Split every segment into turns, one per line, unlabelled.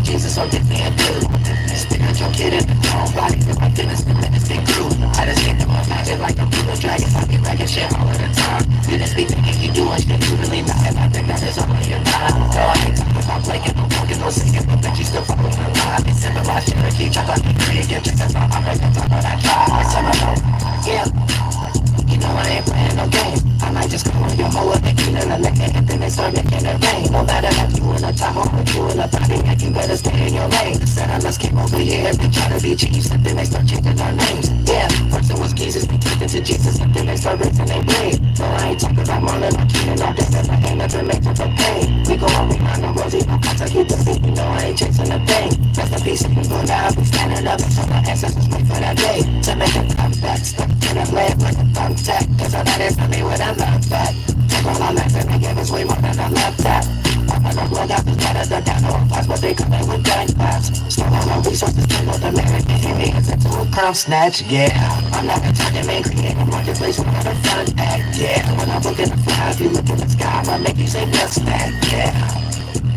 Jesus, so get me a do. Spiritual kid in the wrong body, feel like this the ministry crew. I just hit them up, magic like a blue dragon, I be wrecking shit all of the time. You just be thinking you doing shit, you really not, and I think that is all in your mind. No, I ain't talking about playing, no talking, no singing, but bet you still following the line. It's civilized Cherokee, chop up the creek, get checked out, I'm making time when I try. I said, yeah. You know I ain't playing no game. I might just call your hoe up and clean in the neck and then they start making it rain. No matter if you in a time or you in a body, like you better stay in your lane. Said I just came over here and try to be chiefs and then they start changing our names. Yeah, first it was Jesus, we turned into Jesus and then they start raising their blade. No, I ain't talking about Marlon or Keenan all day, but I ain't never make it for pain. We go on behind the rosy, no contact, you defeat, you know I ain't chasing a thing. Rest in peace, if we go down, we standing up, so my ancestors wait for that day. To make a comeback, stuck in a leg like a thumbtack, cause all that is for me with a love back. Take all our life and they give us way more than a love tap. I'm gonna blow out the better than that, no class, but they come in with gang claps. Stole all our resources, kill all the merit, and aliens into a crown snatch, yeah. I'm not attacking, man, create a marketplace without a fun act, yeah. When I look in the fly, if you look in the sky, I'ma make you say yes, that, yeah.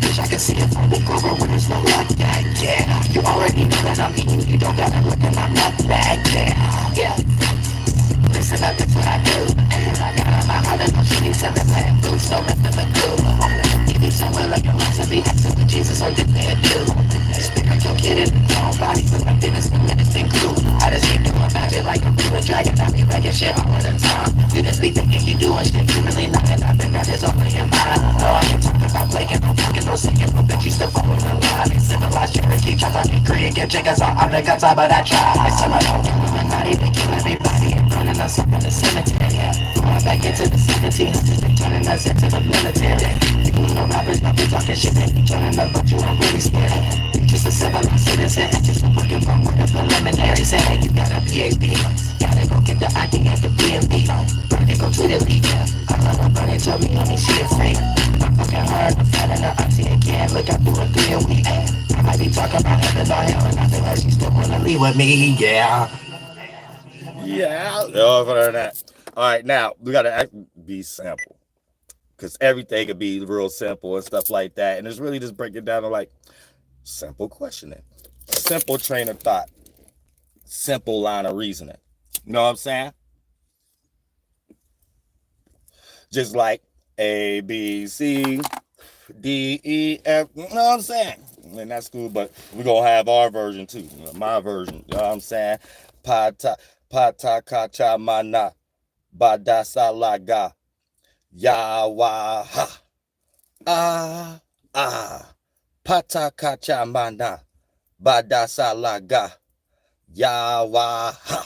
Wish I could see it from the cover when there's no like that, yeah. You already know that I'm eating, you don't gotta look and I'm not bad, yeah. Listen up, that's what I do. I got on my heart and no shitty 7-lamp boots, no rest of the crew. You be somewhere like a recipe, asking for Jesus, so did they do. Spiritual kid in the wrong body, but my business the ministry crew. I just keep doing magic like a blue dragon, I be wrecking shit all of the time. You just be thinking you doing shit, you really not, and I think that is all in your mind. No, I ain't talking about playing, no talking, no singing, but bet you still following the line. It's civilized Cherokee, chop on your creek, get chickens off, I'm the guts of that try. I said I don't know, I'm not even kill everybody and running us up in the cemetery, yeah. Going back into the 1700s, they turning us into the military. You know rappers, not be talking shit, they be turning up, but you ain't really scared. You just a civilized citizen, and just looking for more than preliminary. Say, hey, you got a PhD, gotta go get the ID at the BMB. Burn it, go tweet it, leave ya. I love her, burn it, tell me, honey, she afraid. I'm fucking hard, I'm fat in the oxy again. Look, I do it 3 a week. I might be talking about heaven or hell, and I feel like she still wanna leave with me, yeah.
Yeah, over that. All right, now we gotta be simple, because everything could be real simple and stuff like that, and it's really just breaking down to like simple questioning, simple train of thought, simple line of reasoning. You know what I'm saying? Just like A, B, C, D, E, F. You know what I'm saying? And that's cool, but we're gonna have our version too, my version. You know what I'm saying? Pata kacha mana badasalaga yawaha pata kacha mana badasalaga yawaha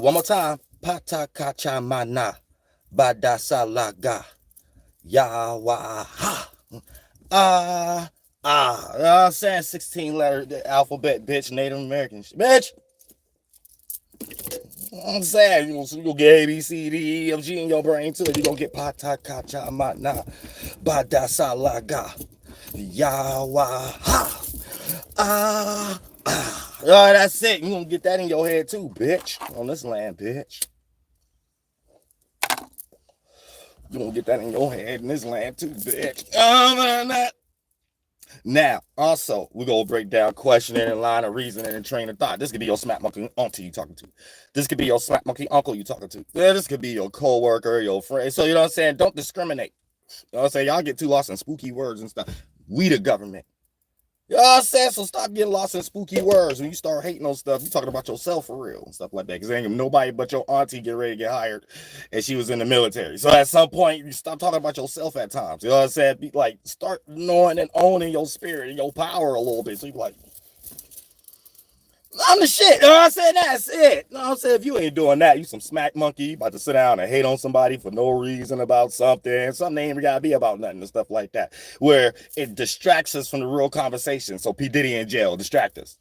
one more time. Pata kacha mana badasalaga yawaha you know what I'm saying? 16 letter alphabet, bitch, Native American shit, bitch. You know what I'm saying? You're gonna get A, B, C, D, E, F, G in your brain too. You're gonna get Pata Kacha Mana Badasalaga Yawaha. That's it. You're gonna get that in your head too, bitch. On this land, bitch. You're gonna get that in your head in this land too, bitch. Now, also, we're going to break down questioning and line of reasoning and train of thought. This could be your smack monkey auntie you talking to. This could be your smack monkey uncle you talking to. Yeah, this could be your co-worker, your friend. So, you know what I'm saying? Don't discriminate. You know what I'm saying? Y'all get too lost in spooky words and stuff. We the government. You know what I'm saying? So stop getting lost in spooky words. When you start hating on stuff, you talking about yourself for real and stuff like that. Because ain't nobody but your auntie get ready to get hired, and she was in the military. So at some point, you stop talking about yourself at times. You know what I'm saying? Be like, start knowing and owning your spirit and your power a little bit. So you be like, I'm the shit. You know what I'm saying? That's it. You know what I'm saying? If you ain't doing that, you some smack monkey. You about to sit down and hate on somebody for no reason about something. Something ain't even gotta be about nothing and stuff like that. Where it distracts us from the real conversation. So P. Diddy in jail, distract us.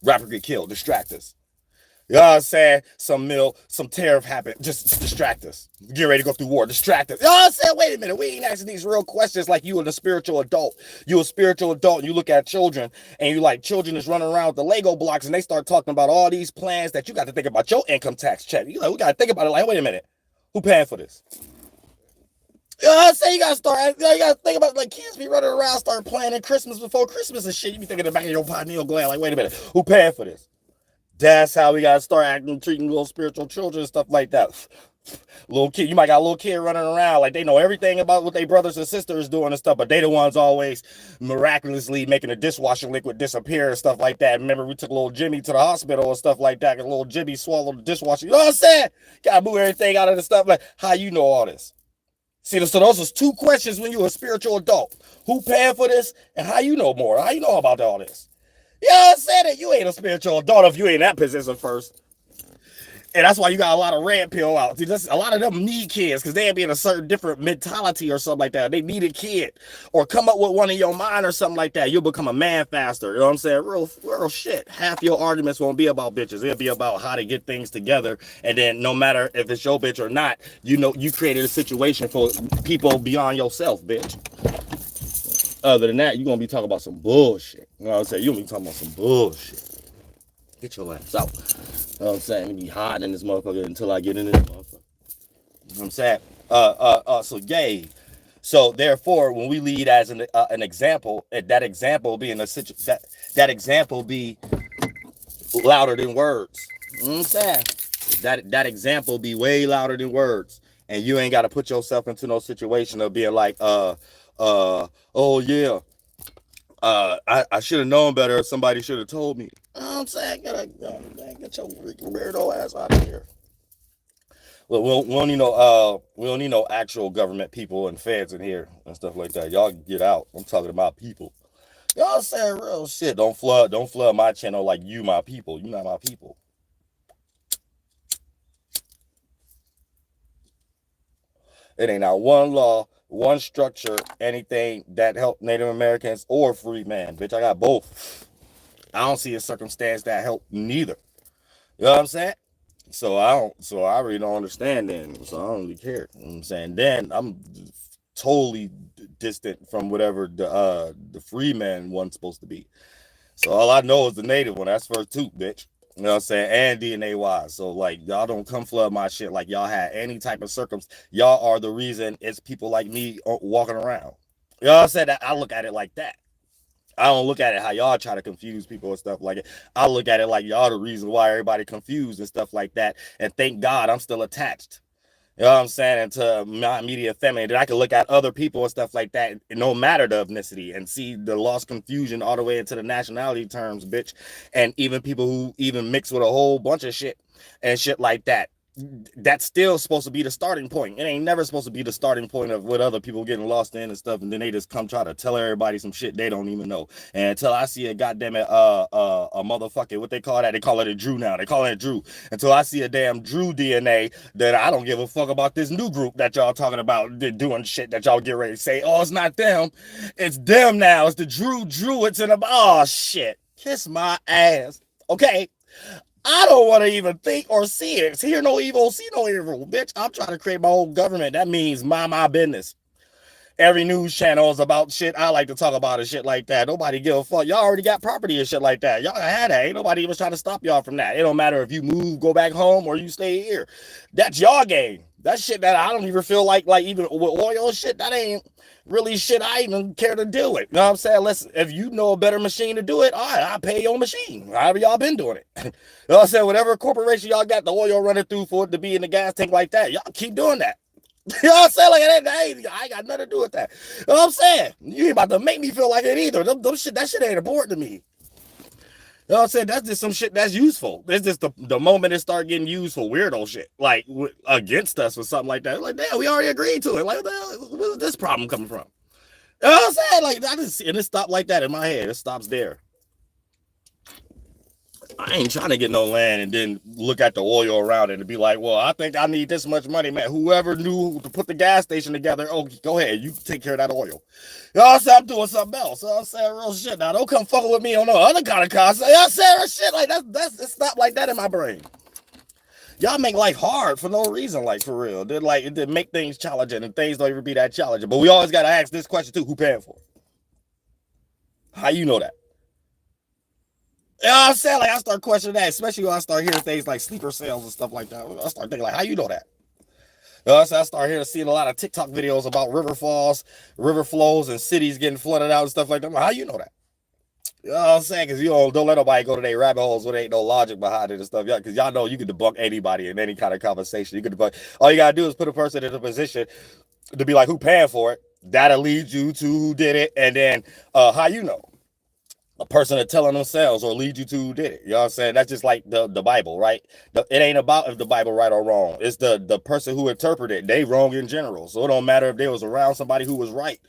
Rapper get killed, distract us. You know what I'm saying? Some tariff happened, just distract us. Get ready to go through war, distract us. You know what I'm saying? Wait a minute, we ain't asking these real questions like you a spiritual adult. You a spiritual adult and you look at children and you like children is running around with the Lego blocks and they start talking about all these plans that you got to think about your income tax check. You like, we got to think about it like, wait a minute, who paying for this? You know what I'm saying? You gotta think about, like, kids be running around, start planning Christmas before Christmas and shit. You be thinking in the back of your pocket, you're glad, like, wait a minute, who paying for this? That's how we gotta start acting, treating little spiritual children and stuff like that. Little kid, you might got a little kid running around like they know everything about what their brothers and sisters doing and stuff, but they the ones always miraculously making the dishwashing liquid disappear and stuff like that. Remember, we took little Jimmy to the hospital and stuff like that, and little Jimmy swallowed the dishwasher. You know what I'm saying? Gotta move everything out of the stuff. Like, how you know all this? See, so those are two questions when you're a spiritual adult. Who paying for this, and how you know more? How you know about all this? You know what I'm saying? That you ain't a spiritual adult if you ain't in that position first. And that's why you got a lot of red pill out. A lot of them need kids because they be in a certain different mentality or something like that. They need a kid or come up with one in your mind or something like that. You'll become a man faster. You know what I'm saying? Real shit. Half your arguments won't be about bitches. It'll be about how to get things together. And then no matter if it's your bitch or not, you know, you created a situation for people beyond yourself, bitch. Other than that, you're going to be talking about some bullshit. You know what I'm saying? You're going to be talking about some bullshit. Get your ass out. You know what I'm saying? It be hot in this motherfucker until I get in this motherfucker. You know what I'm saying? So yay. So therefore, when we lead as an example, that example being that example be louder than words. You know what I'm saying? That example be way louder than words. And you ain't gotta put yourself into no situation of being like, oh yeah. I should have known better if somebody should have told me. You know what I'm saying? Get your weirdo ass out of here. Well, we don't need no actual government people and feds in here and stuff like that. Y'all get out. I'm talking about people. Y'all saying real shit. Don't flood my channel like you my people. You not my people. It ain't not one law, one structure, anything that help Native Americans or free man. Bitch, I got both. I don't see a circumstance that help neither. You know what I'm saying? So I really don't understand then. So I don't really care. You know what I'm saying? Then I'm totally distant from whatever the free man one's supposed to be. So all I know is the native one. That's first two, bitch. You know what I'm saying? And DNA wise. So like y'all don't come flood my shit like y'all had any type of circumstance. Y'all are the reason it's people like me walking around. You know what I'm saying? I look at it like that. I don't look at it how y'all try to confuse people and stuff like it. I look at it like y'all the reason why everybody confused and stuff like that. And thank God I'm still attached. You know what I'm saying? And to my immediate family, that I can look at other people and stuff like that, no matter the ethnicity, and see the lost confusion all the way into the nationality terms, bitch. And even people who even mix with a whole bunch of shit and shit like that. That's still supposed to be the starting point. It ain't never supposed to be the starting point of what other people getting lost in and stuff, and then they just come try to tell everybody some shit they don't even know. And until I see a goddamn a motherfucking, what they call that? They call it a Drew now. They call it a Drew. Until I see a damn Drew DNA, then I don't give a fuck about this new group that y'all talking about doing shit that y'all get ready to say. Oh, it's not them, it's them now. It's the Drew. It's in a oh shit. Kiss my ass. Okay. I don't want to even think or see it. Hear no evil, see no evil. Bitch, I'm trying to create my own government. That means my business. Every news channel is about shit I like to talk about and shit like that. Nobody give a fuck. Y'all already got property and shit like that. Y'all had that. Ain't nobody even trying to stop y'all from that. It don't matter if you move, go back home, or you stay here. That's y'all game. That shit that I don't even feel like even with oil shit, that ain't really shit I even care to do it. You know what I'm saying? If you know a better machine to do it, all right, I'll pay your machine. However y'all been doing it. You know what I'm saying? Whatever corporation y'all got the oil running through for it to be in the gas tank like that, y'all keep doing that. You know what I'm saying? Like, I ain't got nothing to do with that. You know what I'm saying? You ain't about to make me feel like it either. That shit ain't important to me. You know what I'm saying? That's just some shit that's useful. It's just the moment it start getting used for weirdo shit, like against us or something like that. Like, damn, we already agreed to it. Like, where's this problem coming from? You know what I'm saying? Like, and it stopped like that in my head. It stops there. I ain't trying to get no land and then look at the oil around it and be like, well, I think I need this much money, man. Whoever knew to put the gas station together, oh, go ahead. You take care of that oil. You know what I'm saying? I'm doing something else. You know what I'm saying? Real shit. Now, don't come fucking with me on no other kind of concept. You know what I'm saying? Shit like it's not like that in my brain. Y'all make life hard for no reason, like, for real. They're like, it make things challenging and things don't even be that challenging. But we always got to ask this question, too. Who paying for it? How you know that? You know what I'm saying? Like, I start questioning that, especially when I start hearing things like sleeper cells and stuff like that. I start thinking, like, how you know that? So I start here seeing a lot of TikTok videos about river flows, and cities getting flooded out and stuff like that. How you know that? You know what I'm saying? Because you don't let nobody go to their rabbit holes where there ain't no logic behind it and stuff. Yeah, because y'all know you can debunk anybody in any kind of conversation. You can debunk. All you gotta do is put a person in a position to be like, who paying for it? That'll lead you to who did it, and then how you know? A person that telling themselves or lead you to who did it. You know what I'm saying? That's just like the Bible, right? It ain't about if the Bible right or wrong. It's the person who interpreted it. They wrong in general. So it don't matter if they was around somebody who was right.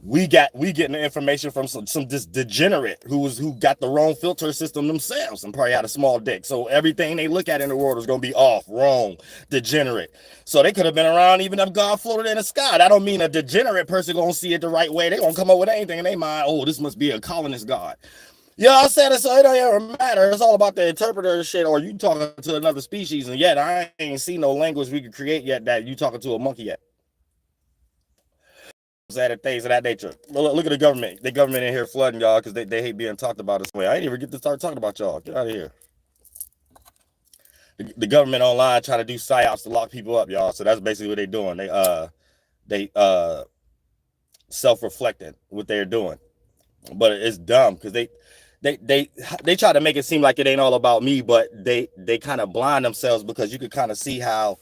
We getting the information from some just degenerate who got the wrong filter system themselves and probably had a small dick. So everything they look at in the world is gonna be off, wrong, degenerate. So they could have been around even if God floated in the sky. That don't mean a degenerate person gonna see it the right way. They gonna come up with anything in their mind. Oh, this must be a colonist God. You know what I'm saying? So it don't ever matter. It's all about the interpreter shit, or you talking to another species, and yet I ain't seen no language we could create yet that you talking to a monkey yet. Things of that nature. Look at the government. The government in here flooding y'all because they hate being talked about this way. I ain't even get to start talking about y'all. Get out of here. The government online trying to do psyops to lock people up, y'all. So that's basically what they're doing. They self-reflecting what they're doing, but it's dumb because they try to make it seem like it ain't all about me, but they kind of blind themselves because you could kind of see how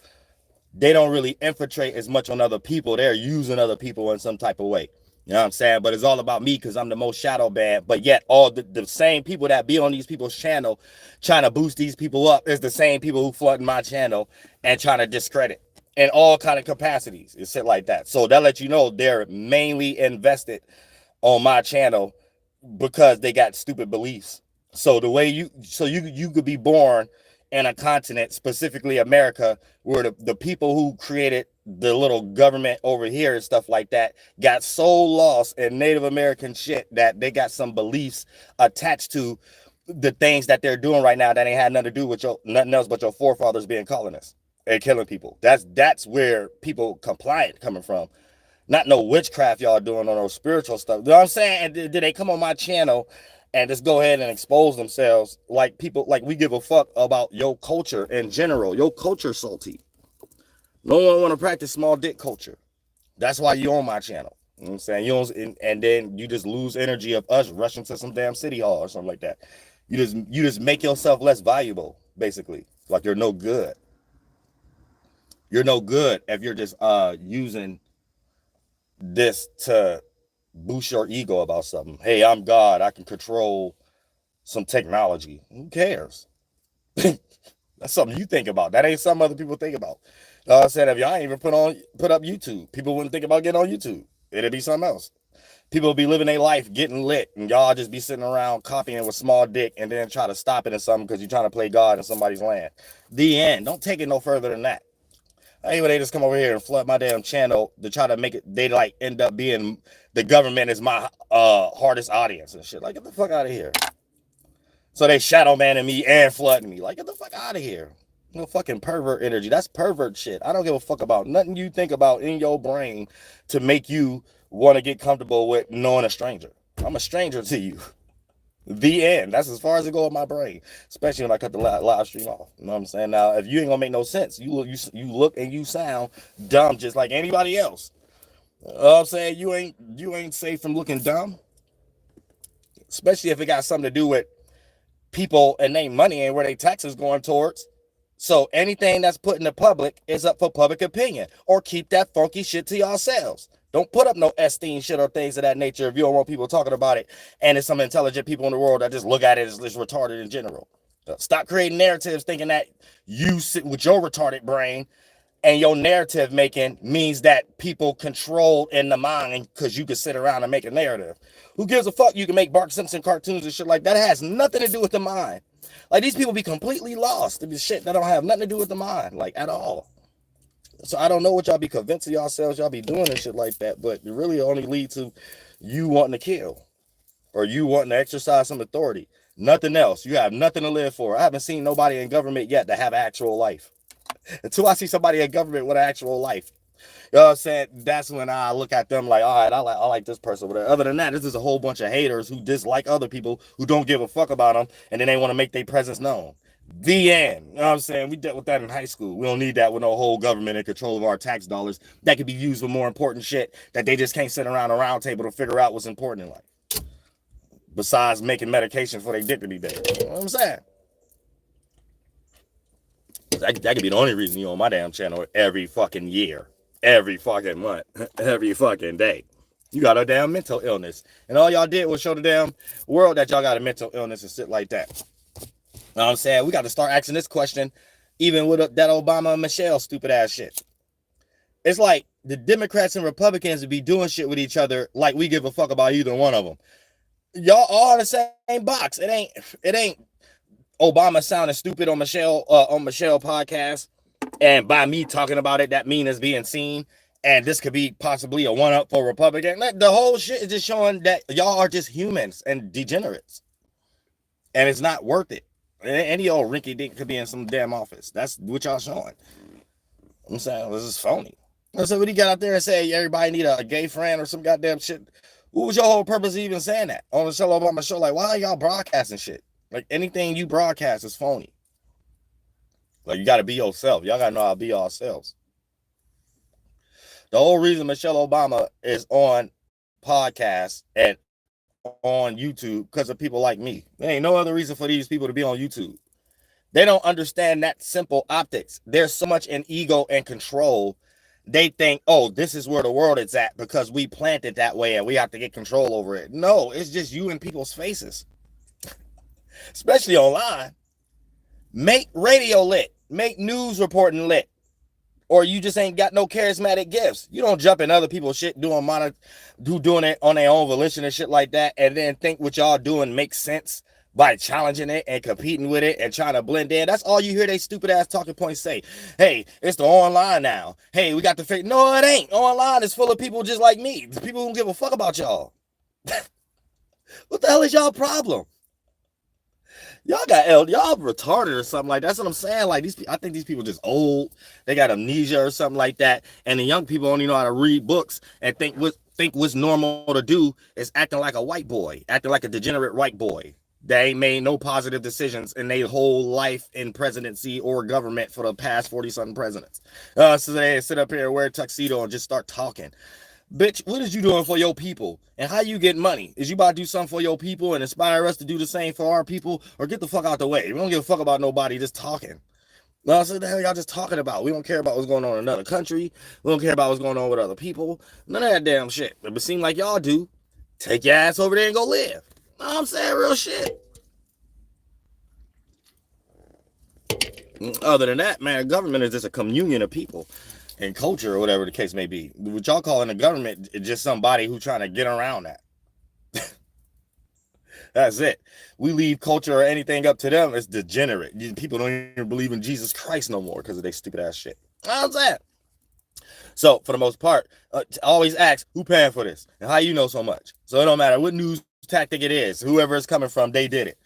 they don't really infiltrate as much on other people. They're using other people in some type of way. You know what I'm saying? But it's all about me because I'm the most shadow banned. But yet all the same people that be on these people's channel trying to boost these people up is the same people who flooding my channel and trying to discredit in all kind of capacities and shit like that. So that lets you know they're mainly invested on my channel because they got stupid beliefs. So the way you could be born in a continent, specifically America, where the people who created the little government over here and stuff like that got so lost in Native American shit that they got some beliefs attached to the things that they're doing right now that ain't had nothing to do with nothing else but your forefathers being colonists and killing people. That's where people compliant coming from. Not no witchcraft y'all doing or no spiritual stuff. You know what I'm saying? And did they come on my channel and just go ahead and expose themselves like people, like we give a fuck about your culture in general. Your culture salty. No one want to practice small dick culture. That's why you on my channel. You know what I'm saying? You don't, and then you just lose energy of us rushing to some damn city hall or something like that. You just make yourself less valuable, basically. Like you're no good. You're no good if you're just using this to boost your ego about something. Hey, I'm God. I can control some technology. Who cares? That's something you think about. That ain't something other people think about. I said, if y'all ain't even put up YouTube, people wouldn't think about getting on YouTube. It'd be something else. People be living their life getting lit, and y'all just be sitting around copying with small dick and then try to stop it in something because you're trying to play God in somebody's land. The end. Don't take it no further than that. Anyway, they just come over here and flood my damn channel to try to make it. They like end up being the government is my hardest audience and shit. Like, get the fuck out of here. So they shadow banning me and flooding me. Like, get the fuck out of here. No fucking pervert energy. That's pervert shit. I don't give a fuck about nothing you think about in your brain to make you want to get comfortable with knowing a stranger. I'm a stranger to you. The end. That's as far as it goes in my brain, especially when I cut the live stream off. You know what I'm saying? Now, if you ain't gonna make no sense, you look and you sound dumb just like anybody else. You know what I'm saying? You ain't safe from looking dumb, especially if it got something to do with people and their money and where their taxes going towards. So anything that's put in the public is up for public opinion, or keep that funky shit to yourselves. Don't put up no Esteem shit or things of that nature if you don't want people talking about it and it's some intelligent people in the world that just look at it as just retarded in general. Stop creating narratives thinking that you sit with your retarded brain and your narrative making means that people control in the mind because you can sit around and make a narrative. Who gives a fuck? You can make Bart Simpson cartoons and shit like that. It has nothing to do with the mind. Like, these people be completely lost in this shit that don't have nothing to do with the mind, like, at all. So I don't know what y'all be convincing yourselves y'all be doing and shit like that, but it really only lead to you wanting to kill or you wanting to exercise some authority. Nothing else. You have nothing to live for. I haven't seen nobody in government yet that have an actual life. Until I see somebody in government with an actual life, you know what I'm saying? That's when I look at them like, all right, I like this person. But other than that, this is a whole bunch of haters who dislike other people who don't give a fuck about them, and then they want to make their presence known. The end. You know what I'm saying? We dealt with that in high school. We don't need that with no whole government in control of our tax dollars that could be used for more important shit that they just can't sit around a round table to figure out what's important in life. Besides making medication for their dignity day. You know what I'm saying? That could be the only reason you on my damn channel every fucking year, every fucking month, every fucking day. You got a damn mental illness. And all y'all did was show the damn world that y'all got a mental illness and shit like that. You know what I'm saying? We got to start asking this question, even with that Obama and Michelle stupid ass shit. It's like the Democrats and Republicans would be doing shit with each other like we give a fuck about either one of them. Y'all all in the same box. It ain't Obama sounding stupid on Michelle podcast, and by me talking about it, that mean is being seen. And this could be possibly a one-up for Republican. The whole shit is just showing that y'all are just humans and degenerates. And it's not worth it. Any old rinky dink could be in some damn office. That's what y'all showing. I'm saying this is phony. So when you got out there and say everybody need a gay friend or some goddamn shit, what was your whole purpose of even saying that on the show about my show? Like, why are y'all broadcasting shit? Like anything you broadcast is phony. Like you got to be yourself. Y'all got to know how to be yourselves. The whole reason Michelle Obama is on podcasts and on YouTube because of people like me. There ain't no other reason for these people to be on YouTube. They don't understand that simple optics. There's so much in ego and control. They think, oh, this is where the world is at because we planted that way and we have to get control over it. No, it's just you in people's faces. Especially online. Make radio lit. Make news reporting lit. Or you just ain't got no charismatic gifts. You don't jump in other people's shit doing it on their own volition and shit like that, and then think what y'all doing makes sense by challenging it and competing with it and trying to blend in. That's all you hear they stupid ass talking points say. Hey, it's the online now. Hey, we got the fake. No, it ain't. Online is full of people just like me. People who don't give a fuck about y'all. What the hell is y'all problem? Y'all retarded or something like that. That's what I'm saying. Like I think these people just old. They got amnesia or something like that. And the young people only know how to read books and think what's normal to do is acting like a white boy, acting like a degenerate white boy. They ain't made no positive decisions in their whole life in presidency or government for the past 40-something presidents. So they sit up here and wear a tuxedo and just start talking. Bitch, what is you doing for your people? And how you getting money? Is you about to do something for your people and inspire us to do the same for our people? Or get the fuck out the way? We don't give a fuck about nobody just talking. Well, so the hell y'all just talking about? We don't care about what's going on in another country. We don't care about what's going on with other people. None of that damn shit. But it seems like y'all do. Take your ass over there and go live. Know what I'm saying? Real shit. Other than that, man, government is just a communion of people and culture or whatever the case may be. What y'all calling the government is just somebody who trying to get around that. That's it. We leave culture or anything up to them. It's degenerate. People don't even believe in Jesus Christ no more because of their stupid ass shit. How's that? So for the most part, always ask who paying for this and how you know so much. So it don't matter what news tactic it is. Whoever it's coming from, they did it.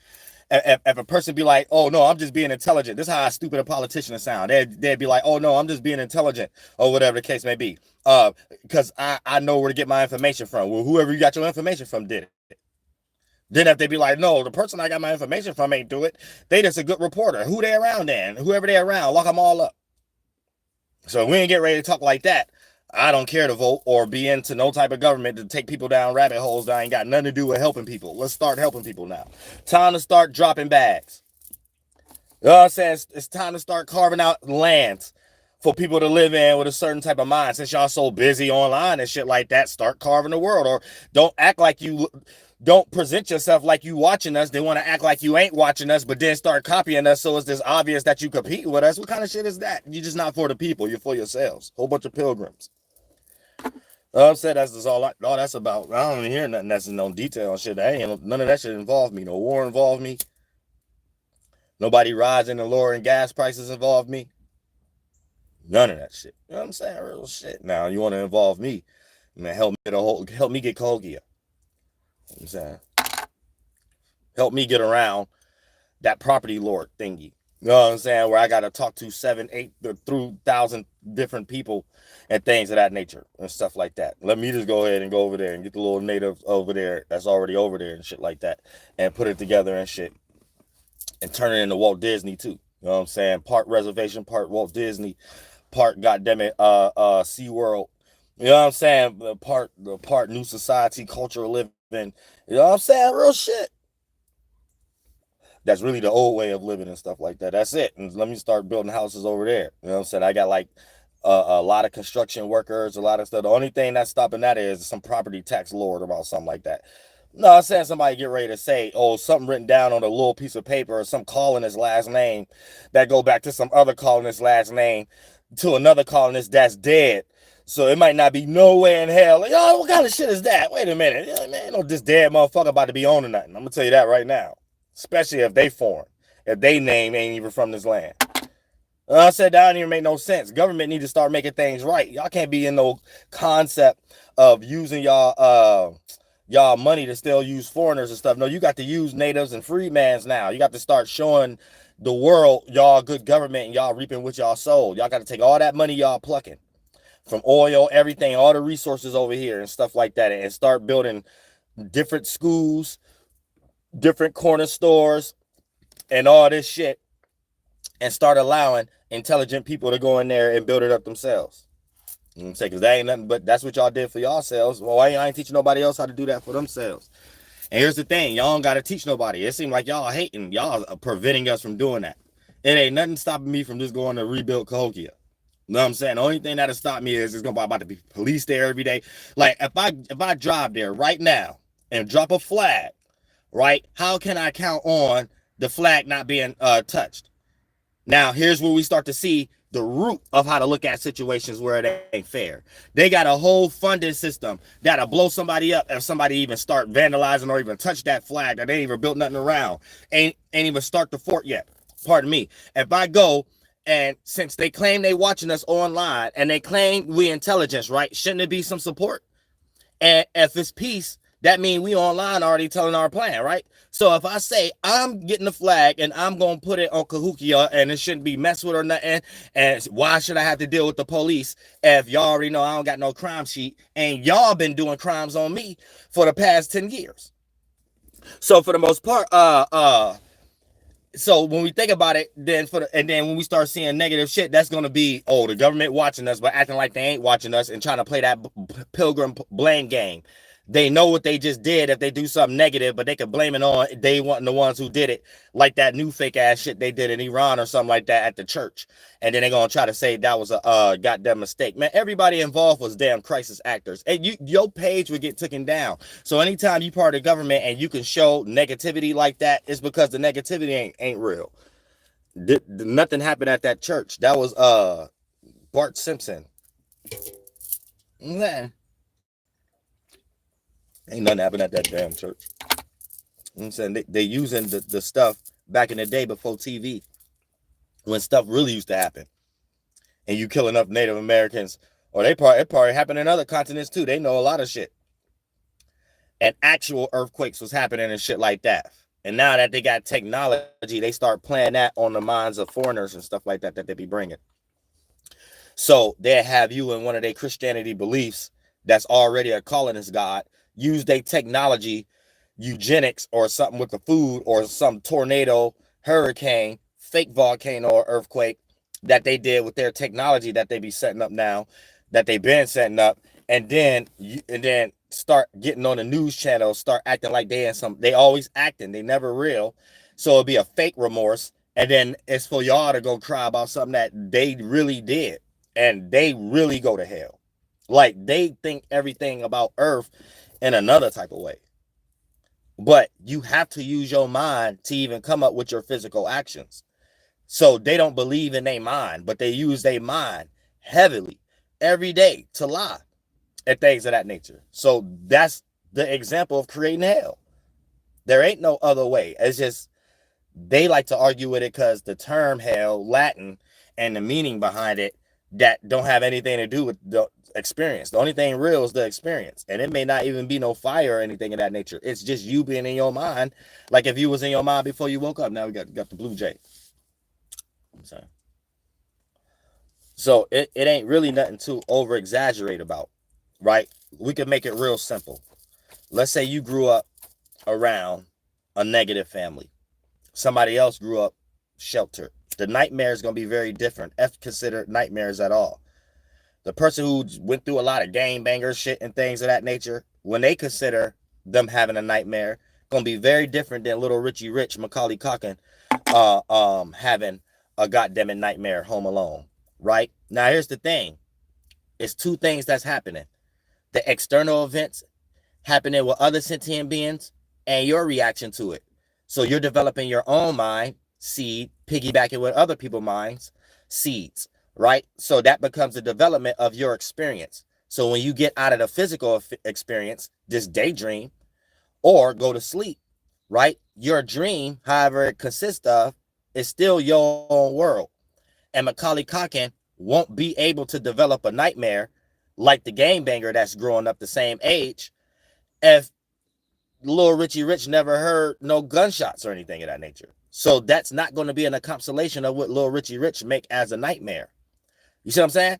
If a person be like, oh, no, I'm just being intelligent. This is how stupid a politician sound. They'd be like, oh, no, I'm just being intelligent or whatever the case may be. Because I know where to get my information from. Well, whoever you got your information from did it. Then if they be like, no, the person I got my information from ain't do it. They just a good reporter. Who they around then? Whoever they around, lock them all up. So we ain't get ready to talk like that. I don't care to vote or be into no type of government to take people down rabbit holes that ain't got nothing to do with helping people. Let's start helping people now. Time to start dropping bags. You know what I'm saying? It's time to start carving out lands for people to live in with a certain type of mind. Since y'all so busy online and shit like that, start carving the world. Or don't act like you... Don't present yourself like you watching us. They want to act like you ain't watching us, but then start copying us so it's just obvious that you compete with us. What kind of shit is that? You're just not for the people. You're for yourselves. Whole bunch of pilgrims. I said that's all that's about. I don't even hear nothing that's in no detail and shit. None of that shit involved me. No war involved me. Nobody rising and lowering gas prices involved me. None of that shit. You know what I'm saying? Real shit. Now you want to involve me, man? Help me get Kogia. I'm saying, help me get around that property lord thingy. You know what I'm saying? Where I got to talk to 7, 8, through 1,000 different people and things of that nature and stuff like that. Let me just go ahead and go over there and get the little native over there that's already over there and shit like that and put it together and shit. and turn it into Walt Disney too. You know what I'm saying? Part reservation, part Walt Disney, part goddammit, SeaWorld. You know what I'm saying? The part new society, cultural living. You know what I'm saying? Real shit. That's really the old way of living and stuff like that. That's it. And let me start building houses over there. You know what I'm saying? I got like a lot of construction workers, a lot of stuff. The only thing that's stopping that is some property tax lord about something like that. No, I'm saying somebody get ready to say, oh, something written down on a little piece of paper or some colonist last name that go back to some other colonist last name to another colonist that's dead. So it might not be nowhere in hell. Like, oh, what kind of shit is that? Wait a minute. Yeah, man, ain't no this dead motherfucker about to be owning nothing. I'm going to tell you that right now. Especially if they foreign. If they name ain't even from this land. I said that don't even make no sense. Government need to start making things right. Y'all can't be in no concept of using y'all money to still use foreigners and stuff. No, you got to use natives and freedmans now. You got to start showing the world y'all good government and y'all reaping what y'all sold. Y'all got to take all that money y'all plucking from oil, everything, all the resources over here and stuff like that, and start building different schools, different corner stores, and all this shit, and start allowing intelligent people to go in there and build it up themselves. You know what I'm saying? Because that ain't nothing but that's what y'all did for yourselves. Well, I ain't teaching nobody else how to do that for themselves. And here's the thing, y'all don't got to teach nobody. It seems like y'all hating. Y'all are preventing us from doing that. It ain't nothing stopping me from just going to rebuild Cahokia. You know what I'm saying? The only thing that'll stop me is it's gonna be about to be police there every day. Like if I drive there right now and drop a flag, right? How can I count on the flag not being touched? Now, here's where we start to see the root of how to look at situations where it ain't fair. They got a whole funding system that'll blow somebody up if somebody even start vandalizing or even touch that flag that they ain't even built nothing around. Ain't even start the fort yet. Pardon me. If I go and since they claim they watching us online and they claim we intelligence, right? Shouldn't it be some support? And if it's peace, that means we online already telling our plan, right? So if I say I'm getting the flag and I'm going to put it on Cahokia and it shouldn't be messed with or nothing, and why should I have to deal with the police if y'all already know I don't got no crime sheet and y'all been doing crimes on me for the past 10 years? So for the most part, so when we think about it, then when we start seeing negative shit, that's gonna be, oh, the government watching us, but acting like they ain't watching us and trying to play that pilgrim blame game. They know what they just did if they do something negative, but they could blame it on they wasn't the ones who did it, like that new fake ass shit they did in Iran or something like that at the church. And then they're gonna try to say that was a goddamn mistake. Man, everybody involved was damn crisis actors. And your page would get taken down. So anytime you part of the government and you can show negativity like that, it's because the negativity ain't real. Nothing happened at that church. That was Bart Simpson. Man. Ain't nothing happened at that damn church. You know what I'm saying? They using the stuff back in the day before TV, when stuff really used to happen. And you kill enough Native Americans, or it probably happened in other continents too. They know a lot of shit. And actual earthquakes was happening and shit like that. And now that they got technology, they start playing that on the minds of foreigners and stuff like that they be bringing. So they have you in one of their Christianity beliefs that's already a colonist god, use their technology, eugenics or something with the food or some tornado, hurricane, fake volcano or earthquake that they did with their technology that they be setting up now, that they've been setting up, and then start getting on the news channel, start acting like they always acting, they never real. So it'll be a fake remorse, and then it's for y'all to go cry about something that they really did, and they really go to hell. Like they think everything about Earth in another type of way. But you have to use your mind to even come up with your physical actions. So they don't believe in their mind, but they use their mind heavily every day to lie and things of that nature. So that's the example of creating hell. There ain't no other way. It's just they like to argue with it because the term hell, Latin, and the meaning behind it that don't have anything to do with the experience. The only thing real is the experience, and it may not even be no fire or anything of that nature. It's just you being in your mind, like if you was in your mind before you woke up. Now we got the blue jay. I'm sorry. So it ain't really nothing to over exaggerate about, right? We could make it real simple. Let's say you grew up around a negative family, Somebody else grew up sheltered. The nightmare is going to be very different if considered nightmares at all. The person who went through a lot of game banger shit and things of that nature, when they consider them having a nightmare, going to be very different than little Richie Rich, Macaulay Culkin, having a goddamn nightmare home alone, right? Now, here's the thing. It's two things that's happening. The external events happening with other sentient beings and your reaction to it. So you're developing your own mind, seed, piggybacking with other people's minds, seeds, right? So that becomes the development of your experience. So when you get out of the physical experience, this daydream, or go to sleep, right? Your dream, however it consists of, is still your own world. And Macaulay Culkin won't be able to develop a nightmare like the game banger that's growing up the same age if little Richie Rich never heard no gunshots or anything of that nature. So that's not going to be an encapsulation of what little Richie Rich make as a nightmare. You see what I'm saying?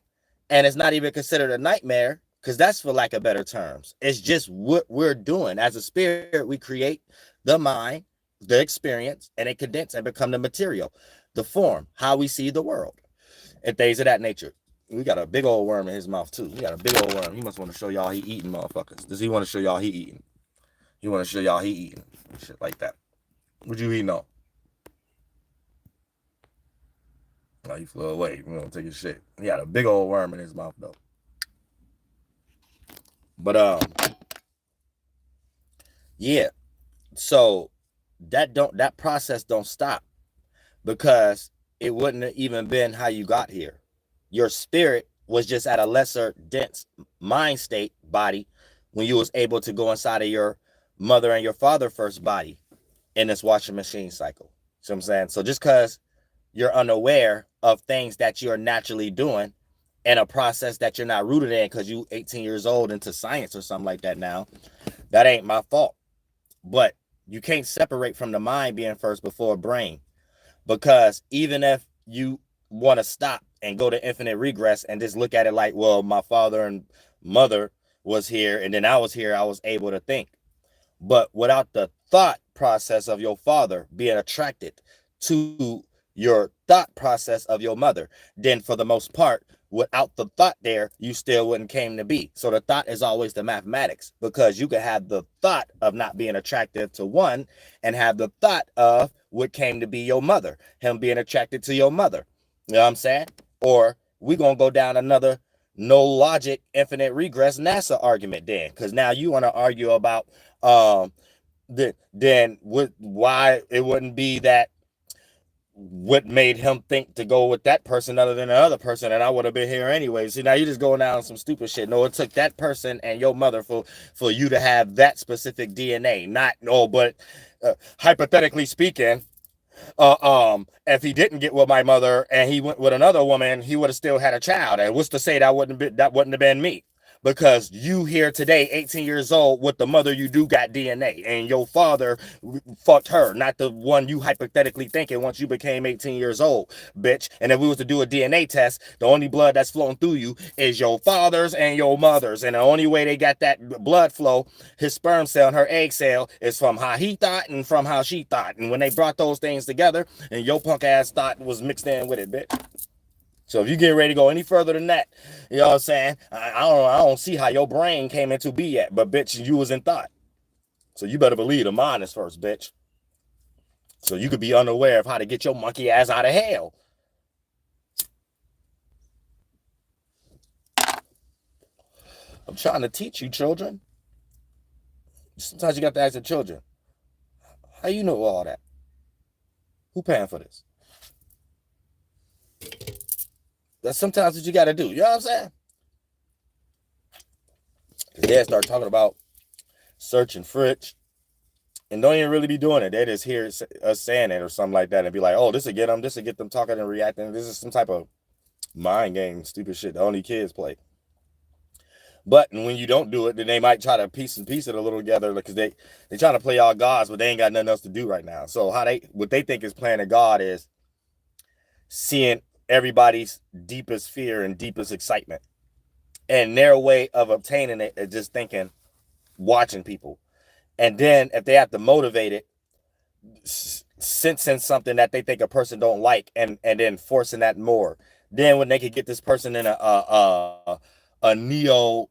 And it's not even considered a nightmare because that's for lack of better terms. It's just what we're doing. As a spirit, we create the mind, the experience, and it condense and become the material, the form, how we see the world, and things of that nature. We got a big old worm in his mouth, too. We got a big old worm. He must want to show y'all he eating, motherfuckers. Does he want to show y'all he eating? He want to show y'all he eating. Shit like that. What you eating on? Oh, he flew away. We don't take his shit. He got a big old worm in his mouth, though. But, yeah. So, that process don't stop because it wouldn't have even been how you got here. Your spirit was just at a lesser dense mind state body when you was able to go inside of your mother and your father first body in this washing machine cycle. See what I'm saying? So just because you're unaware of things that you're naturally doing in a process that you're not rooted in because you 18 years old into science or something like that now, that ain't my fault. But you can't separate from the mind being first before brain, because even if you want to stop and go to infinite regress and just look at it like, well, my father and mother was here and then I was here, I was able to think. But without the thought process of your father being attracted to your thought process of your mother, then for the most part, without the thought there, you still wouldn't came to be. So the thought is always the mathematics, because you could have the thought of not being attractive to one and have the thought of what came to be your mother, him being attracted to your mother. You know what I'm saying? Or we going to go down another no logic, infinite regress NASA argument then, because now you want to argue about then why it wouldn't be that what made him think to go with that person other than the other person, and I would have been here anyway. See, now you're just going down some stupid shit. No, it took that person and your mother for you to have that specific DNA. Not no, but hypothetically speaking, if he didn't get with my mother and he went with another woman, he would have still had a child. And what's to say that wouldn't have been me? Because you here today, 18 years old, with the mother you do got DNA, and your father fucked her, not the one you hypothetically thinking once you became 18 years old, bitch. And if we was to do a DNA test, the only blood that's flowing through you is your father's and your mother's, and the only way they got that blood flow, his sperm cell and her egg cell, is from how he thought and from how she thought. And when they brought those things together, and your punk ass thought was mixed in with it, bitch. So if you get ready to go any further than that, you know what I'm saying? I don't see how your brain came into be yet, but bitch, you was in thought. So you better believe the mind is first, bitch. So you could be unaware of how to get your monkey ass out of hell. I'm trying to teach you, children. Sometimes you got to ask the children, how you know all that? Who paying for this? That's sometimes what you got to do. You know what I'm saying? Because they start talking about search and fridge and don't even really be doing it. They just hear us saying it or something like that and be like, oh, this will get them talking and reacting. This is some type of mind game, stupid shit that only kids play. But when you don't do it, then they might try to piece it a little together, because they trying to play all gods, but they ain't got nothing else to do right now. So what they think is playing a god is seeing everybody's deepest fear and deepest excitement, and their way of obtaining it is just thinking, watching people. And then if they have to motivate it, sensing something that they think a person don't like, and then forcing that more. Then when they could get this person in a Neo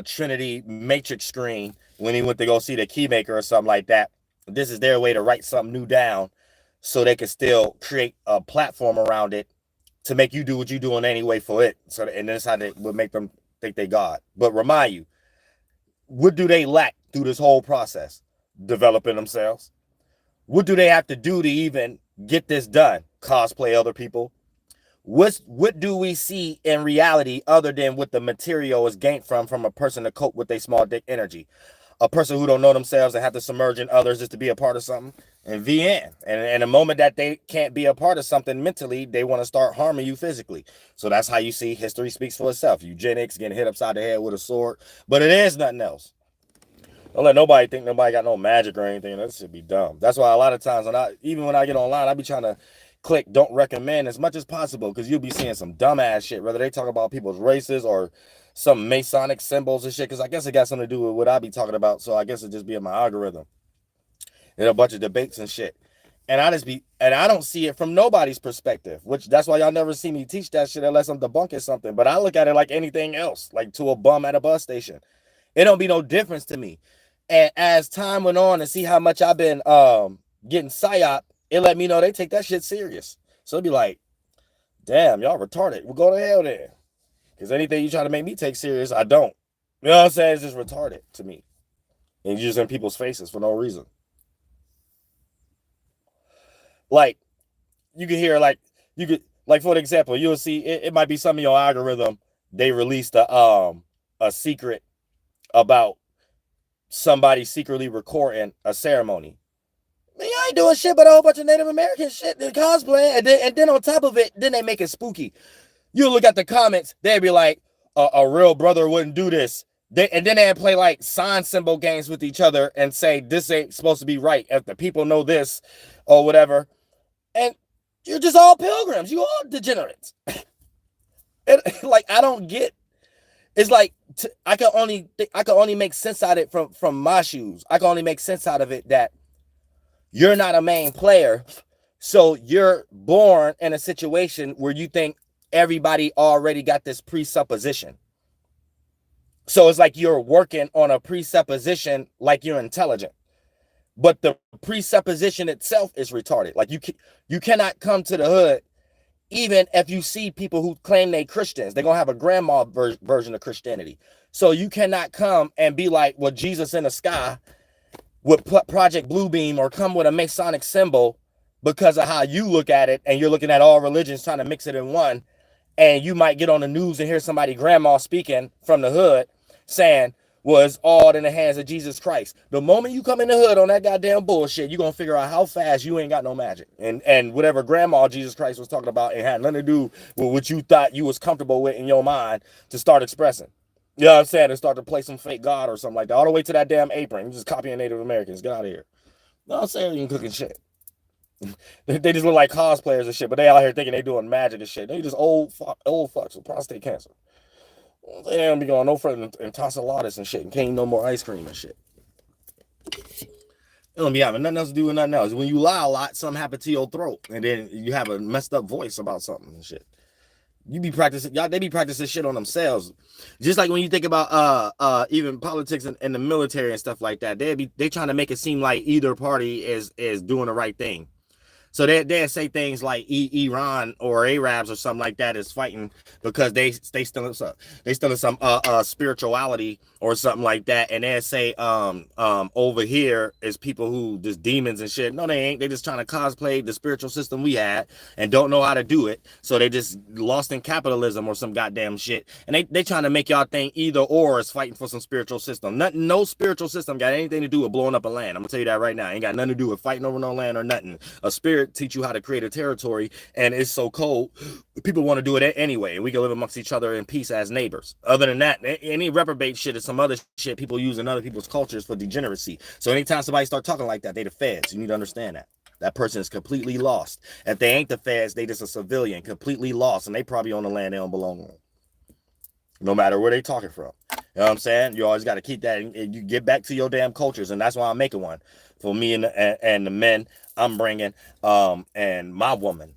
Trinity Matrix screen when he went to go see the Keymaker or something like that, this is their way to write something new down, so they can still create a platform around it to make you do what you're doing anyway for it. So, and that's how they would make them think they God. But remind you, what do they lack through this whole process? Developing themselves. What do they have to do to even get this done? Cosplay other people. What do we see in reality other than what the material is gained from a person to cope with their small dick energy? A person who don't know themselves and have to submerge in others just to be a part of something. And VN. And the moment that they can't be a part of something mentally, they want to start harming you physically. So that's how you see history speaks for itself. Eugenics, getting hit upside the head with a sword. But it is nothing else. Don't let nobody think nobody got no magic or anything. That should be dumb. That's why a lot of times, even when I get online, I be trying to click don't recommend as much as possible, because you'll be seeing some dumbass shit, whether they talk about people's races or some Masonic symbols and shit, because I guess it got something to do with what I be talking about. So I guess it just be in my algorithm. And a bunch of debates and shit. And I don't see it from nobody's perspective, which that's why y'all never see me teach that shit unless I'm debunking something. But I look at it like anything else, like to a bum at a bus station. It don't be no difference to me. And as time went on and see how much I've been getting psyop, it let me know they take that shit serious. So it'd be like, damn, y'all retarded. We'll go to hell then. Because anything you try to make me take serious, I don't. You know what I'm saying? It's just retarded to me. And you're just in people's faces for no reason. Like, you can hear, like, for example, you'll see, it might be some of your algorithm, they released a secret about somebody secretly recording a ceremony. Man, I ain't doing shit but a whole bunch of Native American shit, the cosplay, and then on top of it, then they make it spooky. You look at the comments, they'd be like, a real brother wouldn't do this. And then they'd play like sign symbol games with each other and say, this ain't supposed to be right. If the people know this or whatever. And you're just all pilgrims. You all degenerates. Like, I don't get. It's like I can only make sense out of it from my shoes. I can only make sense out of it that you're not a main player, so you're born in a situation where you think everybody already got this presupposition. So it's like you're working on a presupposition like you're intelligent. But the presupposition itself is retarded. Like you cannot come to the hood, even if you see people who claim they Christians. They're going to have a grandma version of Christianity. So you cannot come and be like, well, Jesus in the sky with Project Bluebeam, or come with a Masonic symbol because of how you look at it. And you're looking at all religions trying to mix it in one. And you might get on the news and hear somebody grandma speaking from the hood saying, was all in the hands of Jesus Christ. The moment you come in the hood on that goddamn bullshit, you're going to figure out how fast you ain't got no magic. And whatever grandma Jesus Christ was talking about, it had nothing to do with what you thought you was comfortable with in your mind to start expressing. You know what I'm saying? And start to play some fake God or something like that. All the way to that damn apron. You're just copying Native Americans. Get out of here. You know what I'm saying? You cooking shit. They just look like cosplayers and shit, but they out here thinking they doing magic and shit. They just old fucks with prostate cancer. They don't be going no further than tonsillitis and shit, and can't eat no more ice cream and shit. It don't be having nothing else to do with nothing else. When you lie a lot, something happen to your throat, and then you have a messed up voice about something and shit. You be practicing, y'all. They be practicing shit on themselves. Just like when you think about even politics and the military and stuff like that, they trying to make it seem like either party is doing the right thing. So they say things like Iran or Arabs or something like that is fighting because they stealing some spirituality or something like that, and they say over here is people who just demons and shit. No, they ain't. They just trying to cosplay the spiritual system we had and don't know how to do it. So they just lost in capitalism or some goddamn shit, and they trying to make y'all think either or is fighting for some spiritual system. No spiritual system got anything to do with blowing up a land. I'm gonna tell you that right now. Ain't got nothing to do with fighting over no land or nothing. A spirit teach you how to create a territory, and it's so cold people want to do it anyway, and we can live amongst each other in peace as neighbors. Other than that, any reprobate shit is some other shit people use in other people's cultures for degeneracy. So anytime somebody start talking like that, they the feds. You need to understand that person is completely lost. If they ain't the feds, they just a civilian, completely lost, and they probably on the land they don't belong on, no matter where they talking from. You know what I'm saying? You always got to keep that, and you get back to your damn cultures, and that's why I'm making one for me and the men I'm bringing, and my woman.